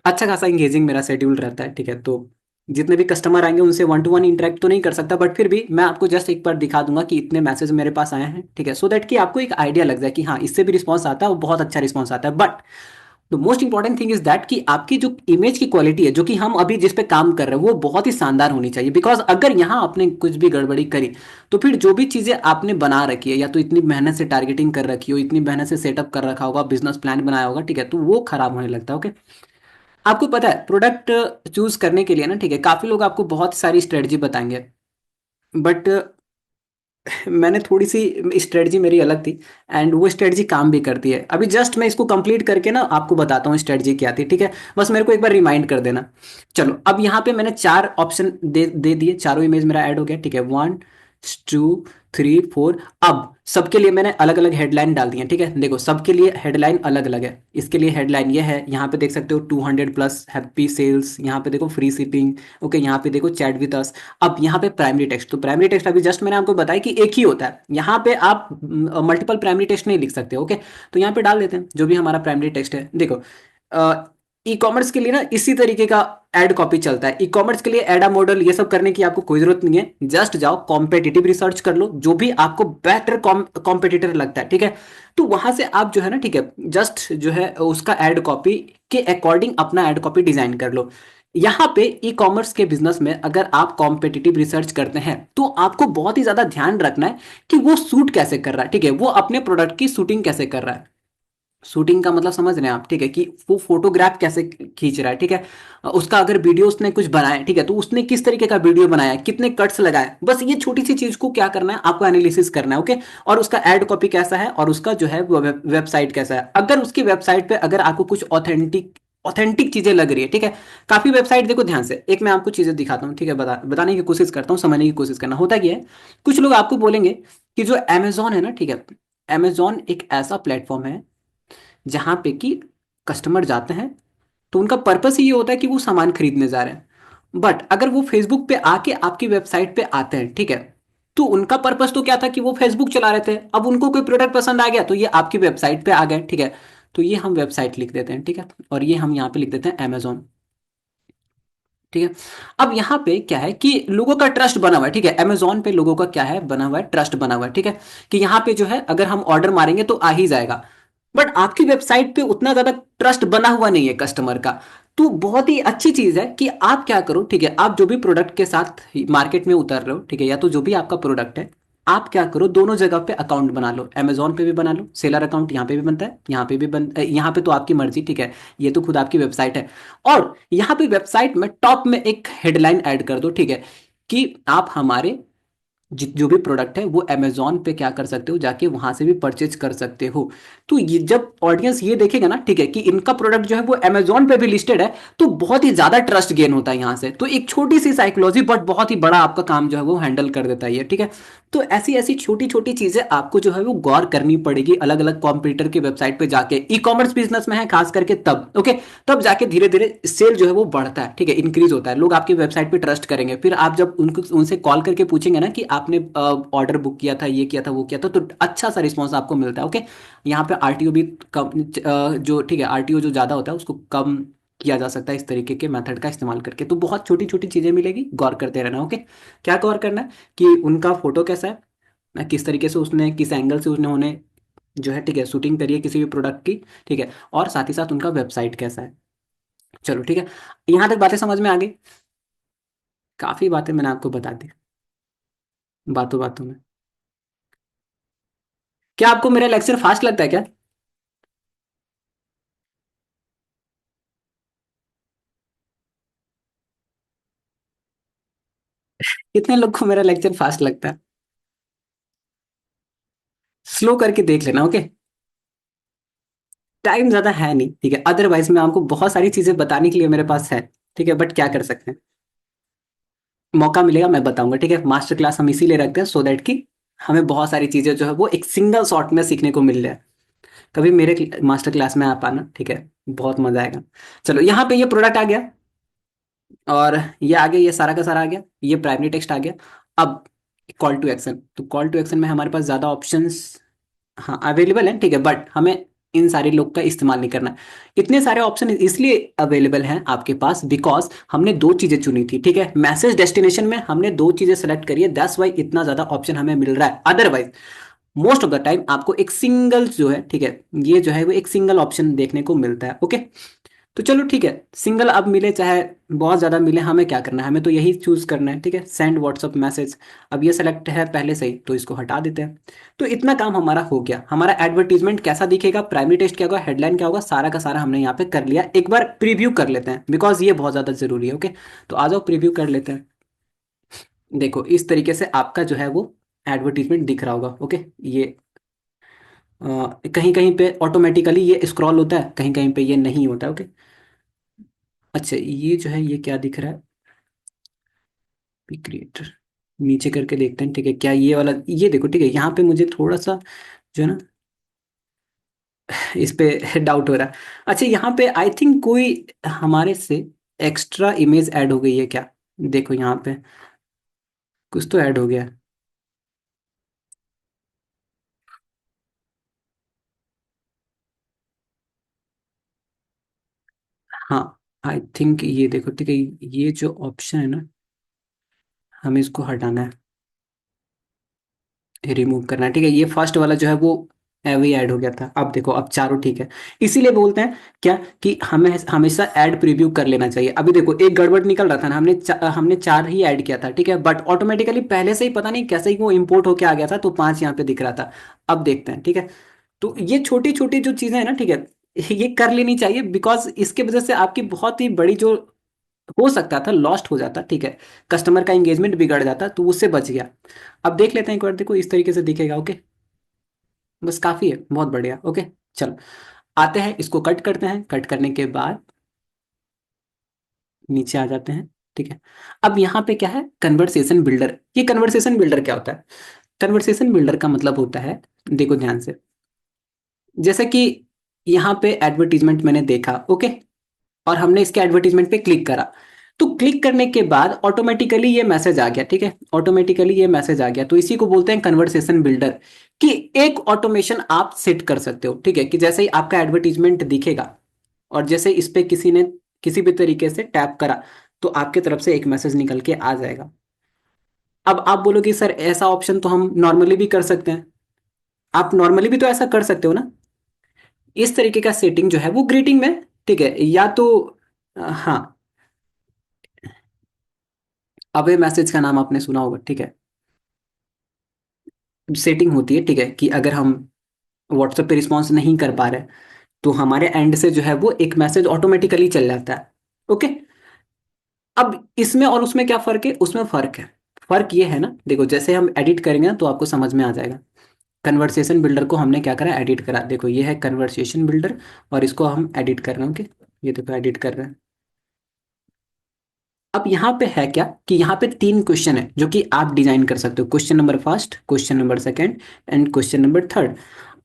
[SPEAKER 1] अच्छा खासा इंगेजिंग मेरा शेड्यूल रहता है, ठीक है। तो जितने भी कस्टमर आएंगे उनसे वन टू वन इंटरेक्ट तो नहीं कर सकता, बट फिर भी मैं आपको जस्ट एक बार दिखा दूंगा कि इतने मैसेज मेरे पास आए हैं, ठीक है, सो दैट कि आपको एक आइडिया लग जाए कि हाँ, इससे भी रिस्पॉन्स आता है, वो बहुत अच्छा रिस्पॉन्स आता है। But the most important thing is that कि आपकी जो इमेज की क्वालिटी है, जो कि हम अभी जिस पे काम कर रहे हैं, वो बहुत ही शानदार होनी चाहिए। बिकॉज अगर यहाँ आपने कुछ भी गड़बड़ी करी, तो फिर जो भी चीज़ें आपने बना रखी है, या तो इतनी मेहनत से टारगेटिंग कर रखी हो, इतनी मेहनत से सेटअप कर रखा होगा, बिजनेस प्लान बनाया होगा, ठीक है, तो वो खराब होने लगता है। ओके, आपको पता है प्रोडक्ट चूज करने के लिए ना, ठीक है, काफी लोग आपको बहुत सारी स्ट्रेटजी बताएंगे, बट मैंने थोड़ी सी स्ट्रेटजी मेरी अलग थी, एंड वो स्ट्रेटजी काम भी करती है। अभी जस्ट मैं इसको कंप्लीट करके ना आपको बताता हूँ स्ट्रेटजी क्या थी, ठीक है। बस मेरे को एक बार रिमाइंड कर देना। चलो, अब यहाँ पे मैंने चार ऑप्शन दे दिए, चारों इमेज मेरा ऐड हो गया, ठीक है, 1 2 3 4। अब सबके लिए मैंने अलग अलग हेडलाइन डाल दी है, ठीक है। देखो, सबके लिए हेडलाइन अलग अलग है। इसके लिए हेडलाइन ये है, यहाँ पे देख सकते हो 200 प्लस हैप्पी सेल्स, यहाँ पे देखो फ्री शिपिंग, ओके, यहाँ पे देखो चैट विद अस। अब यहाँ पे प्राइमरी टेक्स्ट, तो प्राइमरी टेक्स्ट अभी जस्ट मैंने आपको बताया कि एक ही होता है, यहाँ पे आप मल्टीपल प्राइमरी टेक्स्ट नहीं लिख सकते, ओके। तो यहाँ पे डाल देते हैं जो भी हमारा प्राइमरी टेक्स्ट है। देखो, ई कॉमर्स के लिए ना इसी तरीके का एड कॉपी चलता है। ई कॉमर्स के लिए एडा मॉडल ये सब करने की आपको कोई जरूरत नहीं है, जस्ट जाओ कॉम्पिटिटिव रिसर्च कर लो, जो भी आपको बेटर कॉम्पिटिटर लगता है, ठीक है। तो वहां से आप जो है ना, ठीक है, जस्ट जो है उसका एड कॉपी के अकॉर्डिंग अपना एड कॉपी डिजाइन कर लो। यहाँ पे ई कॉमर्स के बिजनेस में अगर आप कॉम्पिटिटिव रिसर्च करते हैं, तो आपको बहुत ही ज्यादा ध्यान रखना है कि वो सूट कैसे कर रहा है, ठीक है, वो अपने प्रोडक्ट की शूटिंग कैसे कर रहा है। शूटिंग का मतलब समझ रहे हैं आप, ठीक है, कि वो फोटोग्राफ कैसे खींच रहा है, ठीक है। उसका अगर वीडियो उसने कुछ बनाया है, ठीक है, तो उसने किस तरीके का वीडियो बनाया है, कितने कट्स लगाए, बस ये छोटी सी चीज को क्या करना है, आपको एनालिसिस करना है, ओके। और उसका एड कॉपी कैसा है, और उसका जो है वेबसाइट कैसा है। अगर उसकी वेबसाइट पे अगर आपको कुछ ऑथेंटिक ऑथेंटिक चीजें लग रही है, ठीक है। काफी वेबसाइट, देखो ध्यान से, एक मैं आपको चीजें दिखाता हूँ, ठीक है, बताने की कोशिश करता हूँ, समझने की कोशिश करना। होता क्या है, कुछ लोग आपको बोलेंगे कि जो अमेजोन है ना, ठीक है, अमेजोन एक ऐसा प्लेटफॉर्म है जहाँ पे कि कस्टमर जाते हैं, तो उनका पर्पस ही ये होता है कि वो सामान खरीदने जा रहे हैं। बट अगर वो फेसबुक पे आके आपकी वेबसाइट पे आते हैं, ठीक है, तो उनका पर्पस तो क्या था कि वो फेसबुक चला रहे थे, अब उनको कोई प्रोडक्ट पसंद आ गया तो ये आपकी वेबसाइट पे आ गए, ठीक है। तो ये हम वेबसाइट लिख देते हैं, ठीक है, और ये हम यहाँ पे लिख देते हैं अमेजोन, ठीक है। अब यहाँ पे क्या है कि लोगों का ट्रस्ट बना हुआ है, ठीक है, अमेजोन पे लोगों का क्या है, बना हुआ है, ट्रस्ट बना हुआ है, ठीक है, कि यहाँ पे जो है अगर हम ऑर्डर मारेंगे तो आ ही जाएगा। बट आपकी वेबसाइट पे उतना ज्यादा ट्रस्ट बना हुआ नहीं है कस्टमर का। तो बहुत ही अच्छी चीज है कि आप क्या करो, ठीक है, आप जो भी प्रोडक्ट के साथ मार्केट में उतर रहे हो, ठीक है, या तो जो भी आपका प्रोडक्ट है, आप क्या करो, दोनों जगह पे अकाउंट बना लो। अमेजोन पे भी बना लो, सेलर अकाउंट यहाँ पे भी बनता है, यहाँ पे भी यहाँ पे तो आपकी मर्जी, ठीक है, ये तो खुद आपकी वेबसाइट है। और यहाँ पे वेबसाइट में टॉप में एक हेडलाइन ऐड कर दो, ठीक है, कि आप हमारे जो भी प्रोडक्ट है वो अमेजोन पे क्या कर सकते हो, जाके वहां से भी परचेज कर सकते हो। तो ये जब ऑडियंस ये देखेगा ना, ठीक है, कि इनका प्रोडक्ट जो है वो अमेजोन पे भी लिस्टेड है, तो बहुत ही ज्यादा ट्रस्ट गेन होता है यहाँ से। तो एक छोटी सी साइकोलॉजी, बट बहुत ही बड़ा आपका काम जो है वो हैंडल कर देता है ये, ठीक है। तो ऐसी ऐसी छोटी छोटी चीजें आपको जो है वो गौर करनी पड़ेगी, अलग अलग कॉम्पिटिटर की वेबसाइट पे जाके। ई कॉमर्स बिजनेस में है खास करके तब, ओके, तब जाके धीरे धीरे सेल जो है वो बढ़ता है, ठीक है, इंक्रीज होता है, लोग आपकी वेबसाइट पे ट्रस्ट करेंगे। फिर आप जब उनको उनसे कॉल करके पूछेंगे ना कि आपने ऑर्डर बुक किया था, ये किया था, वो किया था, तो अच्छा सा रिस्पॉन्स आपको मिलता है, ओके। यहाँ पे आरटीओ भी कम, जो, ठीक है, आरटीओ जो ज़्यादा होता है उसको कम किया जा सकता है इस तरीके के मेथड का इस्तेमाल करके। तो बहुत छोटी छोटी चीज़ें मिलेगी, गौर करते रहना, ओके। क्या गौर करना है कि उनका फोटो कैसा है, किस तरीके से उसने, किस एंगल से उसने उन्हें जो है, ठीक है, शूटिंग करी है किसी भी प्रोडक्ट की, ठीक है, और साथ ही साथ उनका वेबसाइट कैसा है। चलो ठीक है, यहाँ तक बातें समझ में आ गई। काफी बातें मैंने आपको बता दी बातों बातों में। क्या आपको मेरा लेक्चर फास्ट लगता है क्या? कितने लोग को मेरा लेक्चर फास्ट लगता है? स्लो करके देख लेना, ओके। टाइम ज्यादा है नहीं, ठीक है, अदरवाइज मैं आपको बहुत सारी चीजें बताने के लिए मेरे पास है, ठीक है, बट क्या कर सकते हैं। मौका मिलेगा मैं बताऊंगा, ठीक है। मास्टर क्लास हम इसीलिए रखते हैं, सो दैट कि हमें बहुत सारी चीजें जो है वो एक सिंगल शॉट में सीखने को मिल जाए। कभी मेरे मास्टर क्लास में आप आना, ठीक है, बहुत मजा आएगा। चलो, यहाँ पे ये प्रोडक्ट आ गया, और ये आ गया, ये सारा का सारा आ गया, ये प्राइमरी टेक्स्ट आ गया। अब कॉल टू एक्शन, तो कॉल टू एक्शन में हमारे पास ज्यादा ऑप्शंस, हाँ, अवेलेबल है, ठीक है, बट हमें इन सारे लोग का इस्तेमाल नहीं करना है। इतने सारे ऑप्शन इसलिए अवेलेबल हैं आपके पास बिकॉज हमने दो चीजें चुनी थी, ठीक है। मैसेज डेस्टिनेशन में हमने दो चीजें सेलेक्ट करी है, दैट्स वाई इतना ज्यादा ऑप्शन हमें मिल रहा है। Otherwise most of the time आपको एक सिंगल जो है, ठीक है, ये जो है वो एक सिंगल ऑप्शन देखने को मिलता है, ओके। तो चलो ठीक है, सिंगल अब मिले चाहे बहुत ज़्यादा मिले, हमें क्या करना है, हमें तो यही चूज करना है, ठीक है, सेंड व्हाट्सअप मैसेज। अब ये सेलेक्ट है पहले से ही, तो इसको हटा देते हैं। तो इतना काम हमारा हो गया। हमारा एडवर्टीजमेंट कैसा दिखेगा, प्राइमरी टेस्ट क्या होगा, हेडलाइन क्या होगा, सारा का सारा हमने यहाँ पे कर लिया। एक बार प्रीव्यू कर लेते हैं बिकॉज ये बहुत ज़्यादा जरूरी है, ओके। तो आ जाओ, प्रीव्यू कर लेते हैं। देखो, इस तरीके से आपका जो है वो एडवर्टीजमेंट दिख रहा होगा, ओके। ये कहीं कहीं पे ऑटोमेटिकली ये स्क्रॉल होता है, कहीं कहीं पे ये नहीं होता है, ओके। अच्छा, ये जो है ये क्या दिख रहा है, क्रिएटर, नीचे करके देखते हैं, ठीक है, क्या ये वाला, ये देखो, ठीक है, यहाँ पे मुझे थोड़ा सा जो है ना इस पे डाउट हो रहा है। अच्छा, यहाँ पे आई थिंक कोई हमारे से एक्स्ट्रा इमेज ऐड हो गई है क्या? देखो यहाँ पे कुछ तो ऐड हो गया है। हाँ, आई थिंक ये देखो, ठीक है, ये जो ऑप्शन है ना, हमें इसको हटाना है, रिमूव करना है, ठीक है। ये फर्स्ट वाला जो है वो वही ऐड हो गया था। अब देखो, अब चारों ठीक है। इसीलिए बोलते हैं क्या, कि हमें हमेशा ऐड प्रीव्यू कर लेना चाहिए। अभी देखो, एक गड़बड़ निकल रहा था ना, हमने चार ही ऐड किया था, ठीक है, बट ऑटोमेटिकली पहले से ही पता नहीं कैसे ही वो इंपोर्ट होके आ गया था, तो पांच यहाँ पे दिख रहा था। अब देखते हैं, ठीक है। तो ये छोटी छोटी जो चीजें हैं ना, ठीक है, ये कर लेनी चाहिए बिकॉज इसके वजह से आपकी बहुत ही बड़ी जो हो सकता था लॉस्ट हो जाता, ठीक है, कस्टमर का एंगेजमेंट बिगड़ जाता, तो उससे बच गया। अब देख लेते हैं एक बार, देखो इस तरीके से दिखेगा, ओके। बस काफी है, बहुत बढ़िया, ओके। चलो, आते हैं, इसको कट करते हैं, कट करने के बाद नीचे आ जाते हैं, ठीक है। अब यहाँ पे क्या है, कन्वर्सेशन बिल्डर। ये कन्वर्सेशन बिल्डर क्या होता है? कन्वर्सेशन बिल्डर का मतलब होता है, देखो ध्यान से, जैसे कि यहाँ पे एडवर्टीजमेंट मैंने देखा, ओके, और हमने इसके एडवर्टीजमेंट पे क्लिक करा। तो क्लिक करने के बाद ऑटोमेटिकली ये मैसेज आ गया, ठीक है, ऑटोमेटिकली ये मैसेज आ गया, तो इसी को बोलते हैं कन्वर्सेशन बिल्डर। कि एक ऑटोमेशन आप सेट कर सकते हो, ठीक है, कि जैसे ही आपका एडवर्टीजमेंट दिखेगा और जैसे इस पे किसी ने किसी भी तरीके से टैप करा, तो आपके तरफ से एक मैसेज निकल के आ जाएगा। अब आप बोलोगे सर ऐसा ऑप्शन तो हम नॉर्मली भी कर सकते हैं। आप नॉर्मली भी तो ऐसा कर सकते हो ना। इस तरीके का सेटिंग जो है वो ग्रीटिंग में, ठीक है, या तो हाँ, अवे मैसेज का नाम आपने सुना होगा, ठीक है। सेटिंग होती है, ठीक है, कि अगर हम व्हाट्सएप पे रिस्पॉन्स नहीं कर पा रहे, तो हमारे एंड से जो है वो एक मैसेज ऑटोमेटिकली चल जाता है, ओके। अब इसमें और उसमें क्या फर्क है, उसमें फर्क है, फर्क ये है ना, देखो जैसे हम एडिट करेंगे ना तो आपको समझ में आ जाएगा। कन्वर्सेशन बिल्डर को हमने क्या करा, एडिट करा, देखो ये है कन्वर्सेशन बिल्डर, और इसको हम एडिट कर रहे हैं, ओके। ये देखो एडिट कर रहे हैं। अब यहाँ पे है क्या, कि यहाँ पे तीन क्वेश्चन है जो कि आप डिजाइन कर सकते हो, question number first, question number second, and question number third.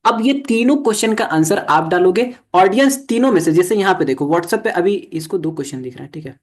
[SPEAKER 1] अब ये तीनों क्वेश्चन का आंसर आप डालोगे, ऑडियंस तीनों में से, जैसे यहाँ पे देखो व्हाट्सएप पे अभी इसको दो क्वेश्चन दिख रहा है, ठीक है।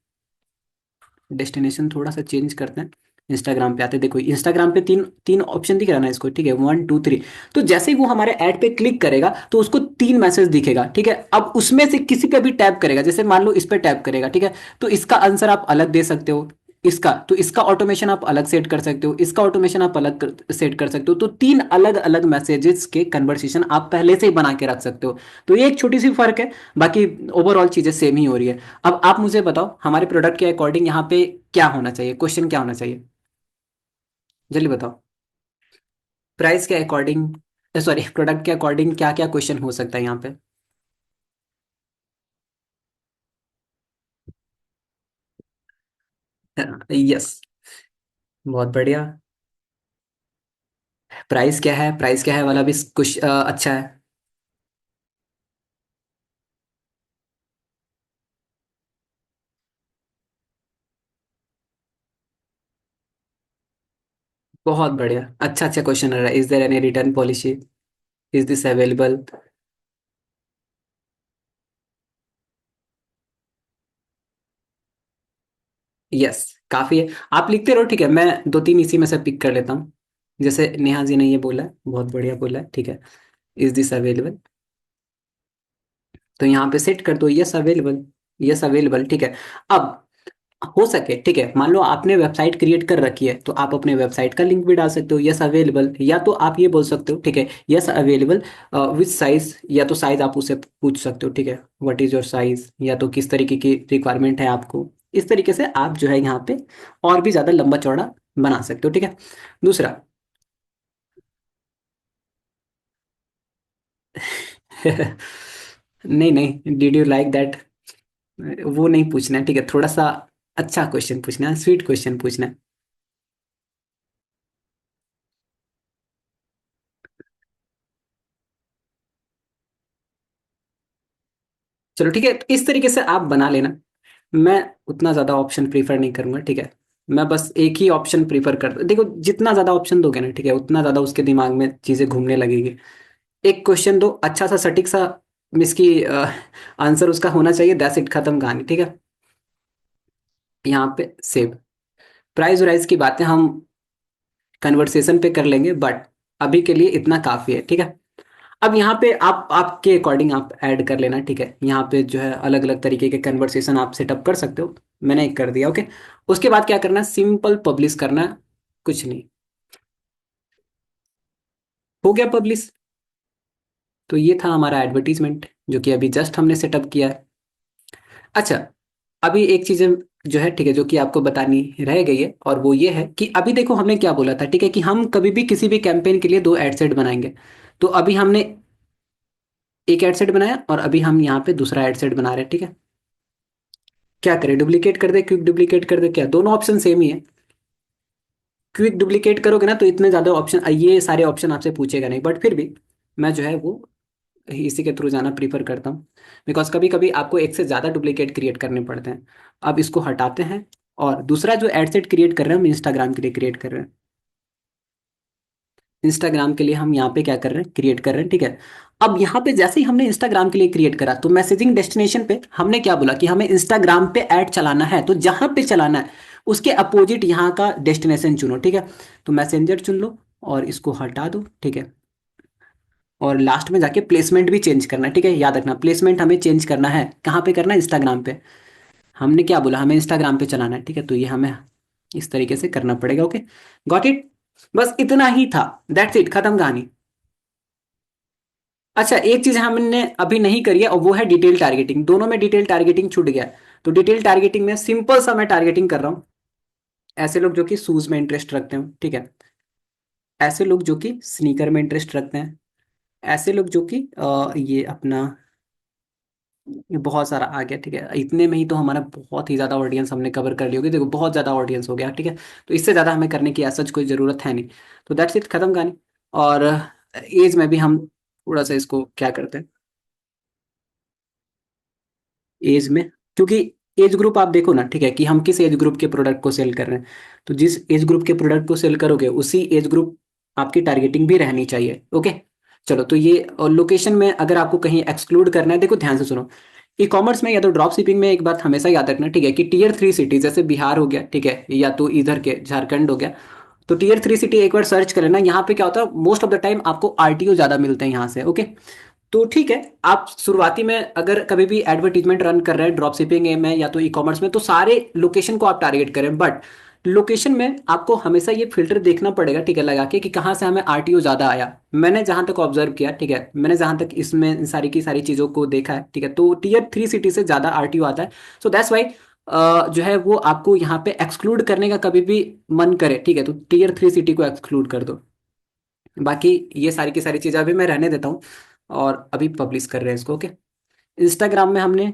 [SPEAKER 1] डेस्टिनेशन थोड़ा सा चेंज करते हैं, इंस्टाग्राम पे आते हैं, देखो इंस्टाग्राम पे तीन तीन ऑप्शन दिख रहा है ना इसको, ठीक है, वन टू थ्री। तो जैसे ही वो हमारे ऐड पे क्लिक करेगा तो उसको तीन मैसेज दिखेगा, ठीक है। अब उसमें से किसी पे भी टैप करेगा, जैसे मान लो इस पे टैप करेगा, ठीक है, तो इसका आंसर आप अलग दे सकते हो, इसका, तो इसका ऑटोमेशन आप अलग सेट कर सकते हो, इसका ऑटोमेशन आप अलग सेट कर सकते हो। तो तीन अलग अलग मैसेजेस के कन्वर्सेशन आप पहले से ही बना के रख सकते हो। तो ये एक छोटी सी फर्क है, बाकी ओवरऑल चीजें सेम ही हो रही है। अब आप मुझे बताओ हमारे प्रोडक्ट के अकॉर्डिंग यहाँ पे क्या होना चाहिए, क्वेश्चन क्या होना चाहिए, जल्दी बताओ। प्राइस के अकॉर्डिंग, सॉरी प्रोडक्ट के अकॉर्डिंग क्या क्या क्वेश्चन हो सकता है यहाँ पे। यस, बहुत बढ़िया। प्राइस क्या है, प्राइस क्या है वाला भी कुछ अच्छा है। बहुत बढ़िया, अच्छा अच्छा क्वेश्चन है। Is there any return policy, is this available. Yes, काफी है। आप लिखते रहो, ठीक है, मैं दो तीन इसी में से पिक कर लेता हूँ। जैसे नेहा जी ने ये बोला है, बहुत बढ़िया बोला है, ठीक है। इज दिस अवेलेबल, तो यहाँ पे सेट कर दो यस अवेलेबल, यस अवेलेबल, ठीक है। अब हो सके, ठीक है, मान लो आपने वेबसाइट क्रिएट कर रखी है, तो आप अपने वेबसाइट का लिंक भी डाल सकते हो यस अवेलेबल, या तो आप ये बोल सकते हो, ठीक है, यस अवेलेबल विथ साइज, या तो साइज आप उससे पूछ सकते हो, ठीक है, व्हाट इज योर साइज, या तो किस तरीके की रिक्वायरमेंट है आपको। इस तरीके से आप जो है यहाँ पे और भी ज्यादा लंबा चौड़ा बना सकते हो, ठीक है। दूसरा, नहीं नहीं, डिड यू लाइक दैट, वो नहीं पूछना है, ठीक है, थोड़ा सा अच्छा क्वेश्चन पूछना है, स्वीट क्वेश्चन पूछना है। चलो ठीक है, तो इस तरीके से आप बना लेना। मैं उतना ज़्यादा ऑप्शन प्रीफर नहीं करूंगा, ठीक है। मैं बस एक ही ऑप्शन प्रीफर कर, देखो जितना ज़्यादा ऑप्शन दोगे ना, ठीक है, उतना ज़्यादा उसके दिमाग में चीज़ें घूमने लगेगी। एक क्वेश्चन दो अच्छा सा सटीक सा, इसकी आंसर उसका होना चाहिए, दैट्स इट, खत्म कहानी, ठीक है। यहाँ पे सेव, प्राइस राइज की बातें हम कन्वर्सेशन पे कर लेंगे, बट अभी के लिए इतना काफ़ी है, ठीक है। अब यहाँ पे आप आपके अकॉर्डिंग आप ऐड कर लेना, ठीक है, यहाँ पे जो है अलग अलग तरीके के कन्वर्सेशन आप सेटअप कर सकते हो। मैंने एक कर दिया, ओके। उसके बाद क्या करना है, सिंपल पब्लिश करना है, कुछ नहीं। हो गया पब्लिश। तो ये था हमारा एडवर्टीजमेंट, जो कि अभी जस्ट हमने सेटअप किया है। अच्छा, अभी एक चीज़ जो है, ठीक है, जो कि आपको बतानी रह गई है, और वो ये है कि अभी देखो हमने क्या बोला था, ठीक है, कि हम कभी भी किसी भी कैंपेन के लिए दो एड सेट बनाएंगे। तो अभी हमने एक एड सेट बनाया, और अभी हम यहाँ पे दूसरा एड सेट बना रहे हैं, ठीक है। क्या करें, डुप्लीकेट कर दे, क्विक डुप्लीकेट कर दे, क्या दोनों ऑप्शन सेम ही है। क्विक डुप्लीकेट करोगे ना तो इतने ज़्यादा ऑप्शन, ये सारे ऑप्शन आपसे पूछेगा नहीं, बट फिर भी मैं जो है वो इसी के थ्रू जाना प्रीफर करता हूँ। बिकॉज कभी कभी आपको एक से ज़्यादा डुप्लीकेट क्रिएट करने पड़ते हैं। अब इसको हटाते हैं, और दूसरा जो एड सेट क्रिएट कर रहे हैं हम इंस्टाग्राम के लिए क्रिएट कर रहे हैं। इंस्टाग्राम के लिए हम यहाँ पे क्या कर रहे हैं, क्रिएट कर रहे हैं, ठीक है। अब यहाँ पे जैसे ही हमने इंस्टाग्राम के लिए क्रिएट करा, तो मैसेजिंग डेस्टिनेशन पे हमने क्या बोला कि हमें इंस्टाग्राम पे ऐड चलाना है, तो जहाँ पे चलाना है उसके अपोजिट यहाँ का डेस्टिनेशन चुनो, ठीक है। तो मैसेंजर चुन लो, और इसको हटा दो, ठीक है। और लास्ट में जाके प्लेसमेंट भी चेंज करना है, ठीक है, याद रखना प्लेसमेंट हमें चेंज करना है, कहाँ पे करना है, इंस्टाग्राम पे। हमने क्या बोला, हमें इंस्टाग्राम पे चलाना है, ठीक है, तो ये हमें इस तरीके से करना पड़ेगा, ओके। गॉट इट, बस इतना ही था, दैट्स इट, खत्म कहानी। अच्छा, एक चीज हमने अभी नहीं करी है, और वो है डिटेल टारगेटिंग, दोनों में डिटेल टारगेटिंग छूट गया है। तो डिटेल टारगेटिंग में सिंपल सा मैं टारगेटिंग कर रहा हूँ, ऐसे लोग जो कि शूज में इंटरेस्ट रखते हो, ठीक है, ऐसे लोग जो कि स्नीकर में इंटरेस्ट रखते हैं, ऐसे लोग जो कि ये अपना, ये बहुत सारा आ गया, ठीक है, इतने में ही तो हमारा बहुत ही ज़्यादा ऑडियंस हमने कवर कर ली होगी, देखो बहुत ज़्यादा ऑडियंस हो गया, ठीक है। तो इससे ज़्यादा हमें करने की ऐसा कोई ज़रूरत है नहीं। तो दैट्स इट, खत्म कहानी। और एज में भी हम थोड़ा सा इसको क्या करते हैं, एज में, क्योंकि एज ग्रुप आप देखो ना, ठीक है, कि हम किस एज ग्रुप के प्रोडक्ट को सेल कर रहे हैं। तो जिस एज ग्रुप के प्रोडक्ट को सेल करोगे उसी एज ग्रुप आपकी टारगेटिंग भी रहनी चाहिए, ओके। चलो, तो ये, और लोकेशन में अगर आपको कहीं एक्सक्लूड करना है, देखो ध्यान से सुनो। ई कॉमर्स में या तो ड्रॉप शिपिंग में एक बात हमेशा याद रखना, ठीक है, कि टीयर 3 सिटी जैसे बिहार हो गया, ठीक है, या तो इधर के झारखंड हो गया। तो टीयर 3 सिटी एक बार सर्च कर लेना, यहाँ पे क्या होता है, मोस्ट ऑफ द टाइम आपको आरटीओ ज़्यादा मिलते हैं यहाँ से, ओके। तो ठीक है, आप शुरुआती में अगर कभी भी एडवर्टीजमेंट रन कर रहे हैं ड्रॉप शिपिंग में या तो ई कॉमर्स में, तो सारे लोकेशन को आप टारगेट करें। बट लोकेशन में आपको हमेशा ये फिल्टर देखना पड़ेगा, ठीक है, लगा के कि कहाँ से हमें आरटीओ ज्यादा आया। मैंने जहां तक ऑब्जर्व किया, ठीक है, मैंने जहां तक इसमें इन सारी की सारी चीजों को देखा है, ठीक है, तो टीयर 3 सिटी से ज्यादा आरटीओ आता है। सो दैट्स वाई जो है वो आपको यहाँ पे एक्सक्लूड करने का कभी भी मन करे, ठीक है, तो टीयर 3 सिटी को एक्सक्लूड कर दो। बाकी ये सारी की सारी चीज़ें अभी मैं रहने देता हूँ, और अभी पब्लिश कर रहे हैं इसको, ओके। इंस्टाग्राम में हमने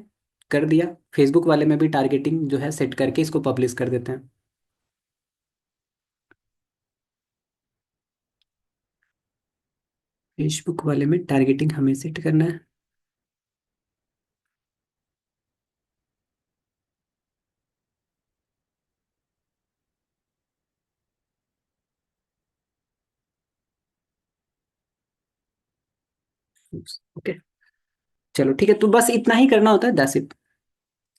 [SPEAKER 1] कर दिया, फेसबुक वाले में भी टारगेटिंग जो है सेट करके इसको पब्लिश कर देते हैं। फेसबुक वाले में टारगेटिंग हमें सेट करना है। ओके, चलो ठीक है, तो बस इतना ही करना होता है, दैट्स इट।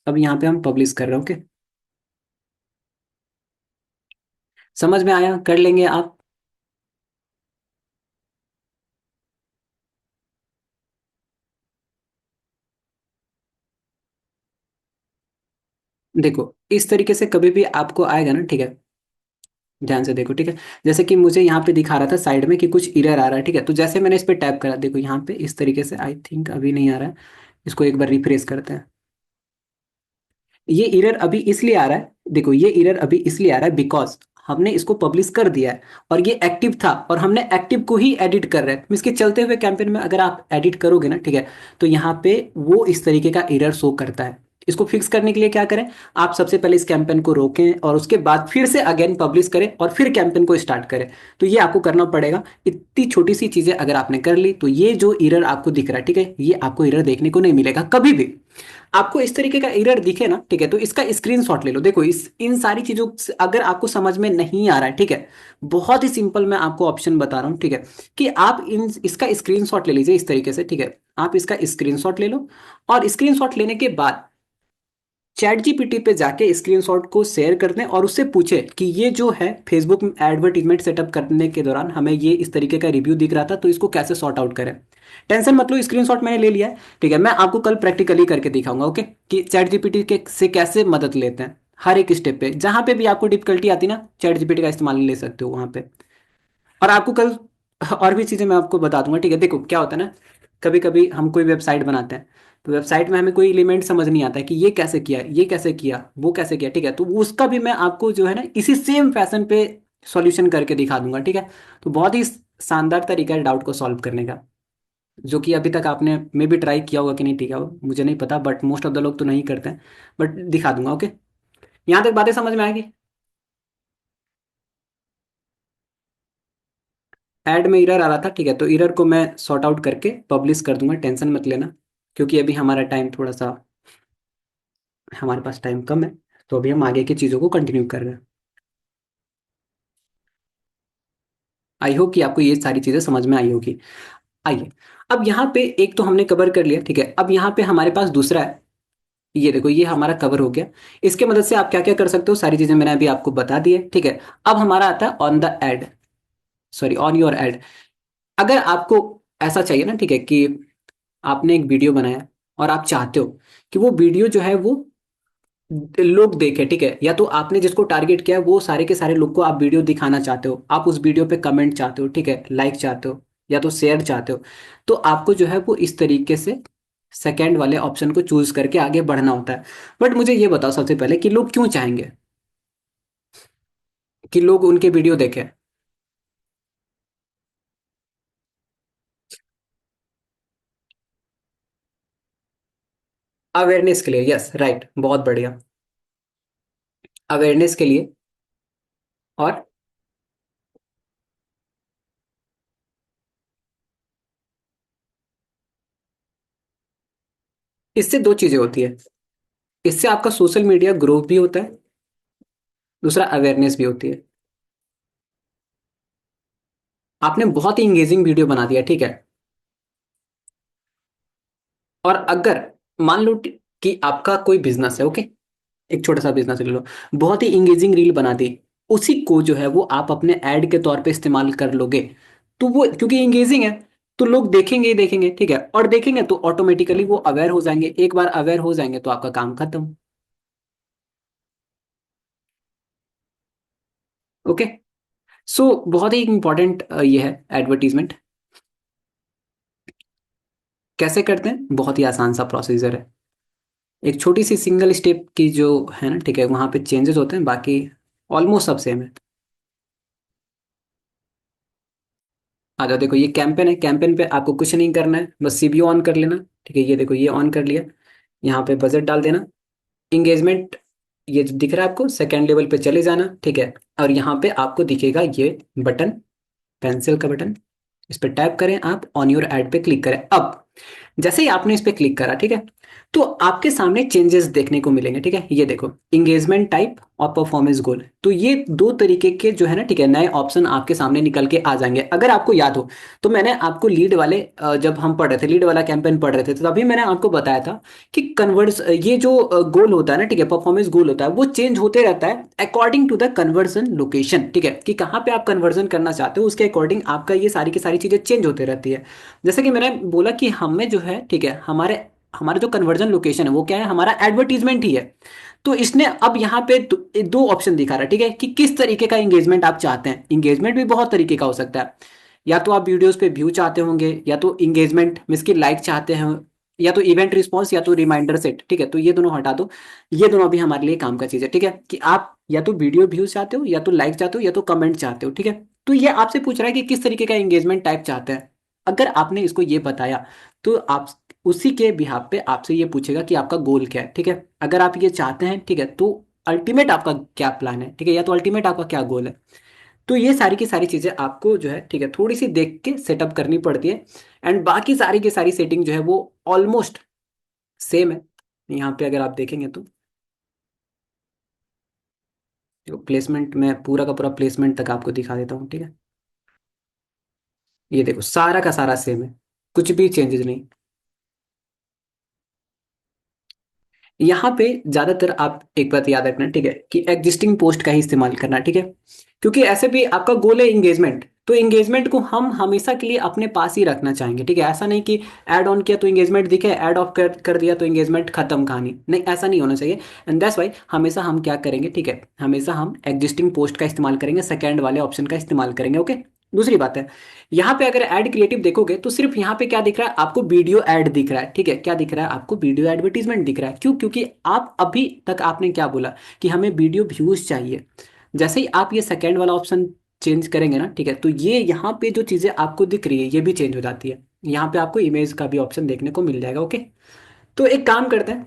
[SPEAKER 1] अब यहाँ पे हम पब्लिश कर रहे हैं, ओके। समझ में आया, कर लेंगे आप। देखो इस तरीके से कभी भी आपको आएगा ना, ठीक है, ध्यान से देखो, ठीक है। जैसे कि मुझे यहाँ पे दिखा रहा था साइड में कि कुछ एरर आ रहा है, ठीक है, तो जैसे मैंने इस पे टैप करा, देखो यहाँ पे इस तरीके से, आई थिंक अभी नहीं आ रहा है। इसको एक बार रिफ्रेश करते हैं। ये एरर अभी इसलिए आ रहा है, देखो ये एरर अभी इसलिए आ रहा है बिकॉज हमने इसको पब्लिश कर दिया है, और ये एक्टिव था, और हमने एक्टिव को ही एडिट कर रहे हैं। इसके चलते हुए कैंपेन में अगर आप एडिट करोगे ना, ठीक है, तो यहाँ पे वो इस तरीके का एरर शो करता है। इसको फिक्स करने के लिए क्या करें, आप सबसे पहले इस कैंपेन को रोकें और उसके बाद फिर से अगेन पब्लिश करें और फिर कैंपेन को स्टार्ट करें। तो ये आपको करना पड़ेगा। इतनी छोटी सी चीजें अगर आपने कर ली, तो ये जो एरर आपको दिख रहा है, ठीक है, ये आपको एरर देखने को नहीं मिलेगा कभी भी। आपको इस तरीके का एरर दिखे ना, ठीक है, तो इसका स्क्रीनशॉट ले लो। देखो इस इन सारी चीजों से अगर आपको समझ में नहीं आ रहा है, ठीक है, बहुत ही सिंपल मैं आपको ऑप्शन बता रहा हूँ, ठीक है, कि आप इन इसका स्क्रीनशॉट ले लीजिए इस तरीके से, ठीक है। आप इसका स्क्रीनशॉट ले लो, और स्क्रीनशॉट लेने के बाद चैट जीपीटी पे जाके स्क्रीनशॉट को शेयर कर दें और उससे पूछे कि ये जो है फेसबुक एडवर्टीजमेंट सेटअप करने के दौरान हमें ये इस तरीके का रिव्यू दिख रहा था, तो इसको कैसे सॉर्ट आउट करें। टेंशन मत लो, स्क्रीनशॉट मैंने ले लिया है, ठीक है। मैं आपको कल प्रैक्टिकली करके दिखाऊंगा, ओके, कि चैट जीपीटी के से कैसे मदद लेते हैं। हर एक स्टेप पे जहां पे भी आपको डिफिकल्टी आती ना, चैट जीपीटी का इस्तेमाल ले सकते हो वहां पे। और आपको कल और भी चीज़ें मैं आपको बता दूंगा, ठीक है। देखो क्या होता है ना, कभी कभी हम कोई वेबसाइट बनाते हैं, तो वेबसाइट में हमें कोई एलिमेंट समझ नहीं आता है कि ये कैसे किया, ये कैसे किया, वो कैसे किया, ठीक है, तो उसका भी मैं आपको जो है ना इसी सेम फैशन पे सॉल्यूशन करके दिखा दूंगा, ठीक है। तो बहुत ही शानदार तरीका है डाउट को सॉल्व करने का, जो कि अभी तक आपने मे भी ट्राई किया होगा कि नहीं, ठीक है, मुझे नहीं पता, बट मोस्ट ऑफ द लोग तो नहीं करते हैं। बट दिखा दूंगा, ओके। यहाँ तक बातें समझ में आएगी। ऐड में एरर आ रहा था, ठीक है, तो एरर को मैं सॉर्ट आउट करके पब्लिश कर दूंगा, टेंशन मत लेना। क्योंकि अभी हमारा टाइम थोड़ा सा, हमारे पास टाइम कम है, तो अभी हम आगे की चीज़ों को कंटिन्यू कर रहे हैं। आई होप कि आपको ये सारी चीज़ें समझ में आई होगी। आइए, अब यहाँ पे एक तो हमने कवर कर लिया, ठीक है। अब यहाँ पे हमारे पास दूसरा है, ये देखो ये हमारा कवर हो गया। इसके मदद से आप क्या क्या कर सकते हो, सारी चीज़ें मैंने अभी आपको बता दी है, ठीक है। अब हमारा आता है on the ad, sorry on your ad. अगर आपको ऐसा चाहिए ना, ठीक है, कि आपने एक वीडियो बनाया और आप चाहते हो कि वो वीडियो जो है वो लोग देखें, ठीक है, या तो आपने जिसको टारगेट किया है वो सारे के सारे लोग को आप वीडियो दिखाना चाहते हो, आप उस वीडियो पे कमेंट चाहते हो, ठीक है, लाइक चाहते हो, या तो शेयर चाहते हो, तो आपको जो है वो इस तरीके से सेकंड वाले ऑप्शन को चूज करके आगे बढ़ना होता है। बट मुझे ये बताओ सबसे पहले कि लोग क्यों चाहेंगे कि लोग उनके वीडियो देखें। अवेयरनेस के लिए, यस राइट, बहुत बढ़िया। अवेयरनेस के लिए, और इससे दो चीजें होती है। इससे आपका सोशल मीडिया ग्रोथ भी होता है, दूसरा अवेयरनेस भी होती है। आपने बहुत ही इंगेजिंग वीडियो बना दिया, ठीक है, और अगर मान लो कि आपका कोई बिजनेस है, ओके, एक छोटा सा बिजनेस ले लो, बहुत ही इंगेजिंग रील बना दी, उसी को जो है वो आप अपने ऐड के तौर पे इस्तेमाल कर लोगे, तो वो क्योंकि इंगेजिंग है, तो लोग देखेंगे ही देखेंगे, ठीक है, और देखेंगे तो ऑटोमेटिकली वो अवेयर हो जाएंगे। एक बार अवेयर हो जाएंगे तो आपका काम खत्म। ओके। सो बहुत ही इंपॉर्टेंट ये है एडवर्टीजमेंट। कैसे करते हैं? बहुत ही आसान सा प्रोसीजर है। एक छोटी सी सिंगल स्टेप की जो है ना, ठीक है, वहां पे चेंजेस होते हैं, बाकी ऑलमोस्ट सब सेम है। आ जाओ, देखो ये कैंपेन है। कैंपेन पे आपको कुछ नहीं करना है, बस सीबीओ ऑन कर लेना। ठीक है, ये देखो ये ऑन कर लिया। यहाँ पे बजट डाल देना। इंगेजमेंट ये जो दिख रहा है आपको, सेकेंड लेवल पे चले जाना, ठीक है। और यहाँ पे आपको दिखेगा ये बटन, पेंसिल का बटन। इस पर टैप करें आप, ऑन योर एड पे क्लिक करें। अब जैसे ही आपने इस पे क्लिक करा, ठीक है, तो आपके सामने चेंजेस देखने को मिलेंगे। ठीक है, ये देखो, इंगेजमेंट टाइप और परफॉर्मेंस गोल, तो ये दो तरीके के जो है ना, ठीक है, नए ऑप्शन आपके सामने निकल के आ जाएंगे। अगर आपको याद हो तो मैंने आपको लीड वाले जब हम पढ़ रहे थे, लीड वाला कैंपेन पढ़ रहे थे, तो तभी मैंने आपको बताया था कि कन्वर्स ये जो गोल होता है ना, ठीक है, परफॉर्मेंस गोल होता है, वो चेंज होते रहता है according to the conversion location. ठीक है, कि कहाँ पे आप कन्वर्जन करना चाहते हो, उसके अकॉर्डिंग आपका ये सारी की सारी चीजें चेंज होते रहती है। जैसे कि मैंने बोला कि हमें जो है, ठीक है, हमारे हमारा जो कन्वर्जन लोकेशन है वो क्या है, हमारा एडवर्टीजमेंट ही है। तो इसने अब यहाँ पे दो ऑप्शन दिखा रहा है, ठीक है, कि किस तरीके का इंगेजमेंट आप चाहते हैं। इंगेजमेंट भी बहुत तरीके का हो सकता है। या तो आप वीडियोस पे व्यू चाहते होंगे, या तो इंगेजमेंट मीन्स की लाइक चाहते हैं, या तो इवेंट रिस्पॉन्स, या तो रिमाइंडर सेट। ठीक है, तो ये दोनों हटा दो। ये दोनों अभी हमारे लिए काम का चीज है। ठीक है, कि आप या तो वीडियो व्यूज चाहते हो, या तो लाइक चाहते हो, या तो कमेंट चाहते हो। ठीक है, तो ये आपसे पूछ रहा है कि किस तरीके का इंगेजमेंट टाइप चाहते हैं। अगर आपने इसको ये बताया, तो आप उसी के बिहाफ पे आपसे ये पूछेगा कि आपका गोल क्या है। ठीक है, अगर आप ये चाहते हैं, ठीक है, तो अल्टीमेट आपका क्या प्लान है, ठीक है, या तो अल्टीमेट आपका क्या गोल है। तो ये सारी की सारी चीजें आपको जो है, ठीक है, थोड़ी सी देख के सेटअप करनी पड़ती है। एंड बाकी सारी की सारी सेटिंग जो है वो ऑलमोस्ट सेम है। यहाँ पे अगर आप देखेंगे तो प्लेसमेंट में पूरा का पूरा प्लेसमेंट तक आपको दिखा देता हूँ। ठीक है, ये देखो सारा का सारा सेम है, कुछ भी चेंजेस नहीं। यहाँ पे ज्यादातर आप एक बात याद रखना, ठीक है, कि एग्जिस्टिंग पोस्ट का ही इस्तेमाल करना। ठीक है, क्योंकि ऐसे भी आपका गोल है इंगेजमेंट, तो इंगेजमेंट को हम हमेशा के लिए अपने पास ही रखना चाहेंगे। ठीक है, ऐसा नहीं कि ऐड ऑन किया तो इंगेजमेंट दिखे, ऐड ऑफ कर दिया तो इंगेजमेंट खत्म, कहानी नहीं, ऐसा नहीं होना चाहिए। एंड दैट्स वाई हमेशा हम क्या करेंगे, ठीक है, हमेशा हम एग्जिस्टिंग पोस्ट का इस्तेमाल करेंगे, सेकेंड वाले ऑप्शन का इस्तेमाल करेंगे। ओके। दूसरी बात है, यहाँ पे अगर ऐड क्रिएटिव देखोगे तो सिर्फ यहाँ पे क्या दिख रहा है आपको, वीडियो ऐड दिख रहा है। ठीक है, क्या दिख रहा है आपको, वीडियो एडवर्टीजमेंट दिख रहा है। क्यों? क्योंकि आप अभी तक आपने क्या बोला कि हमें वीडियो व्यूज चाहिए। जैसे ही आप ये सेकेंड वाला ऑप्शन चेंज करेंगे ना, ठीक है, तो ये यहाँ पे जो चीजें आपको दिख रही है ये भी चेंज हो जाती है। यहाँ पे आपको इमेज का भी ऑप्शन देखने को मिल जाएगा। ओके। तो एक काम करते हैं,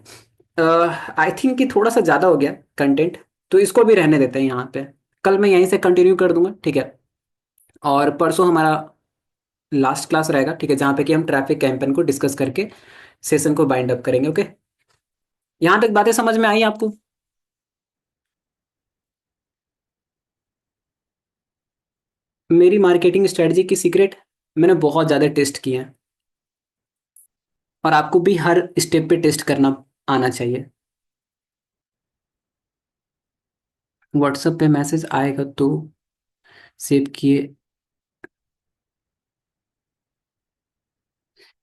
[SPEAKER 1] आई थिंक कि थोड़ा सा ज्यादा हो गया कंटेंट, तो इसको भी रहने देते हैं यहाँ पे। कल मैं यहीं से कंटिन्यू कर दूंगा, ठीक है। और परसों हमारा लास्ट क्लास रहेगा, ठीक है, जहाँ पे कि हम ट्रैफिक कैंपेन को डिस्कस करके सेशन को बाइंड अप करेंगे। ओके। यहाँ तक बातें समझ में आई आपको? मेरी मार्केटिंग स्ट्रेटजी की सीक्रेट, मैंने बहुत ज़्यादा टेस्ट किए हैं, और आपको भी हर स्टेप पे टेस्ट करना आना चाहिए। व्हाट्सएप पे मैसेज आएगा तो सेव किए।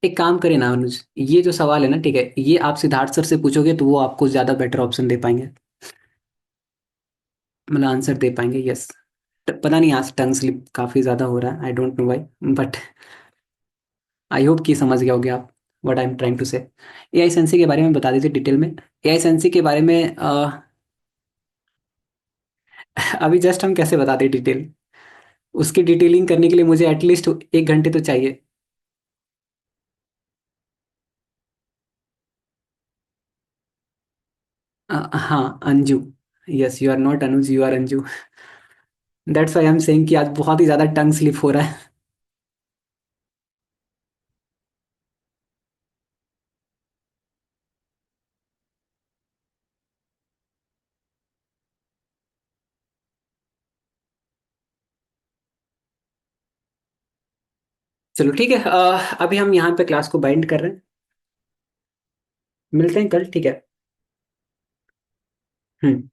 [SPEAKER 1] एक काम करें ना अनुज, ये जो सवाल है ना, ठीक है, ये आप सिद्धार्थ सर से पूछोगे तो वो आपको ज़्यादा बेटर ऑप्शन दे पाएंगे, मतलब आंसर दे पाएंगे। यस। पता नहीं आज टंग स्लिप काफ़ी ज़्यादा हो रहा है, I don't know why, but I hope कि समझ गए होगे आप what I am trying to say. AiSensy के बारे में बता दीजिए डिटेल में। एआई सेंसी के बारे में अभी जस्ट हम कैसे बताते डिटेल, उसकी डिटेलिंग करने के लिए मुझे एटलीस्ट 1 घंटे तो चाहिए। हाँ Anju. Yes, you are not Anuj, you are Anju. That's why I am saying कि आज बहुत ही ज़्यादा टंग स्लिप हो रहा है। चलो ठीक है, अभी हम यहाँ पे क्लास को बाइंड कर रहे हैं। मिलते हैं कल, ठीक है। हम्म।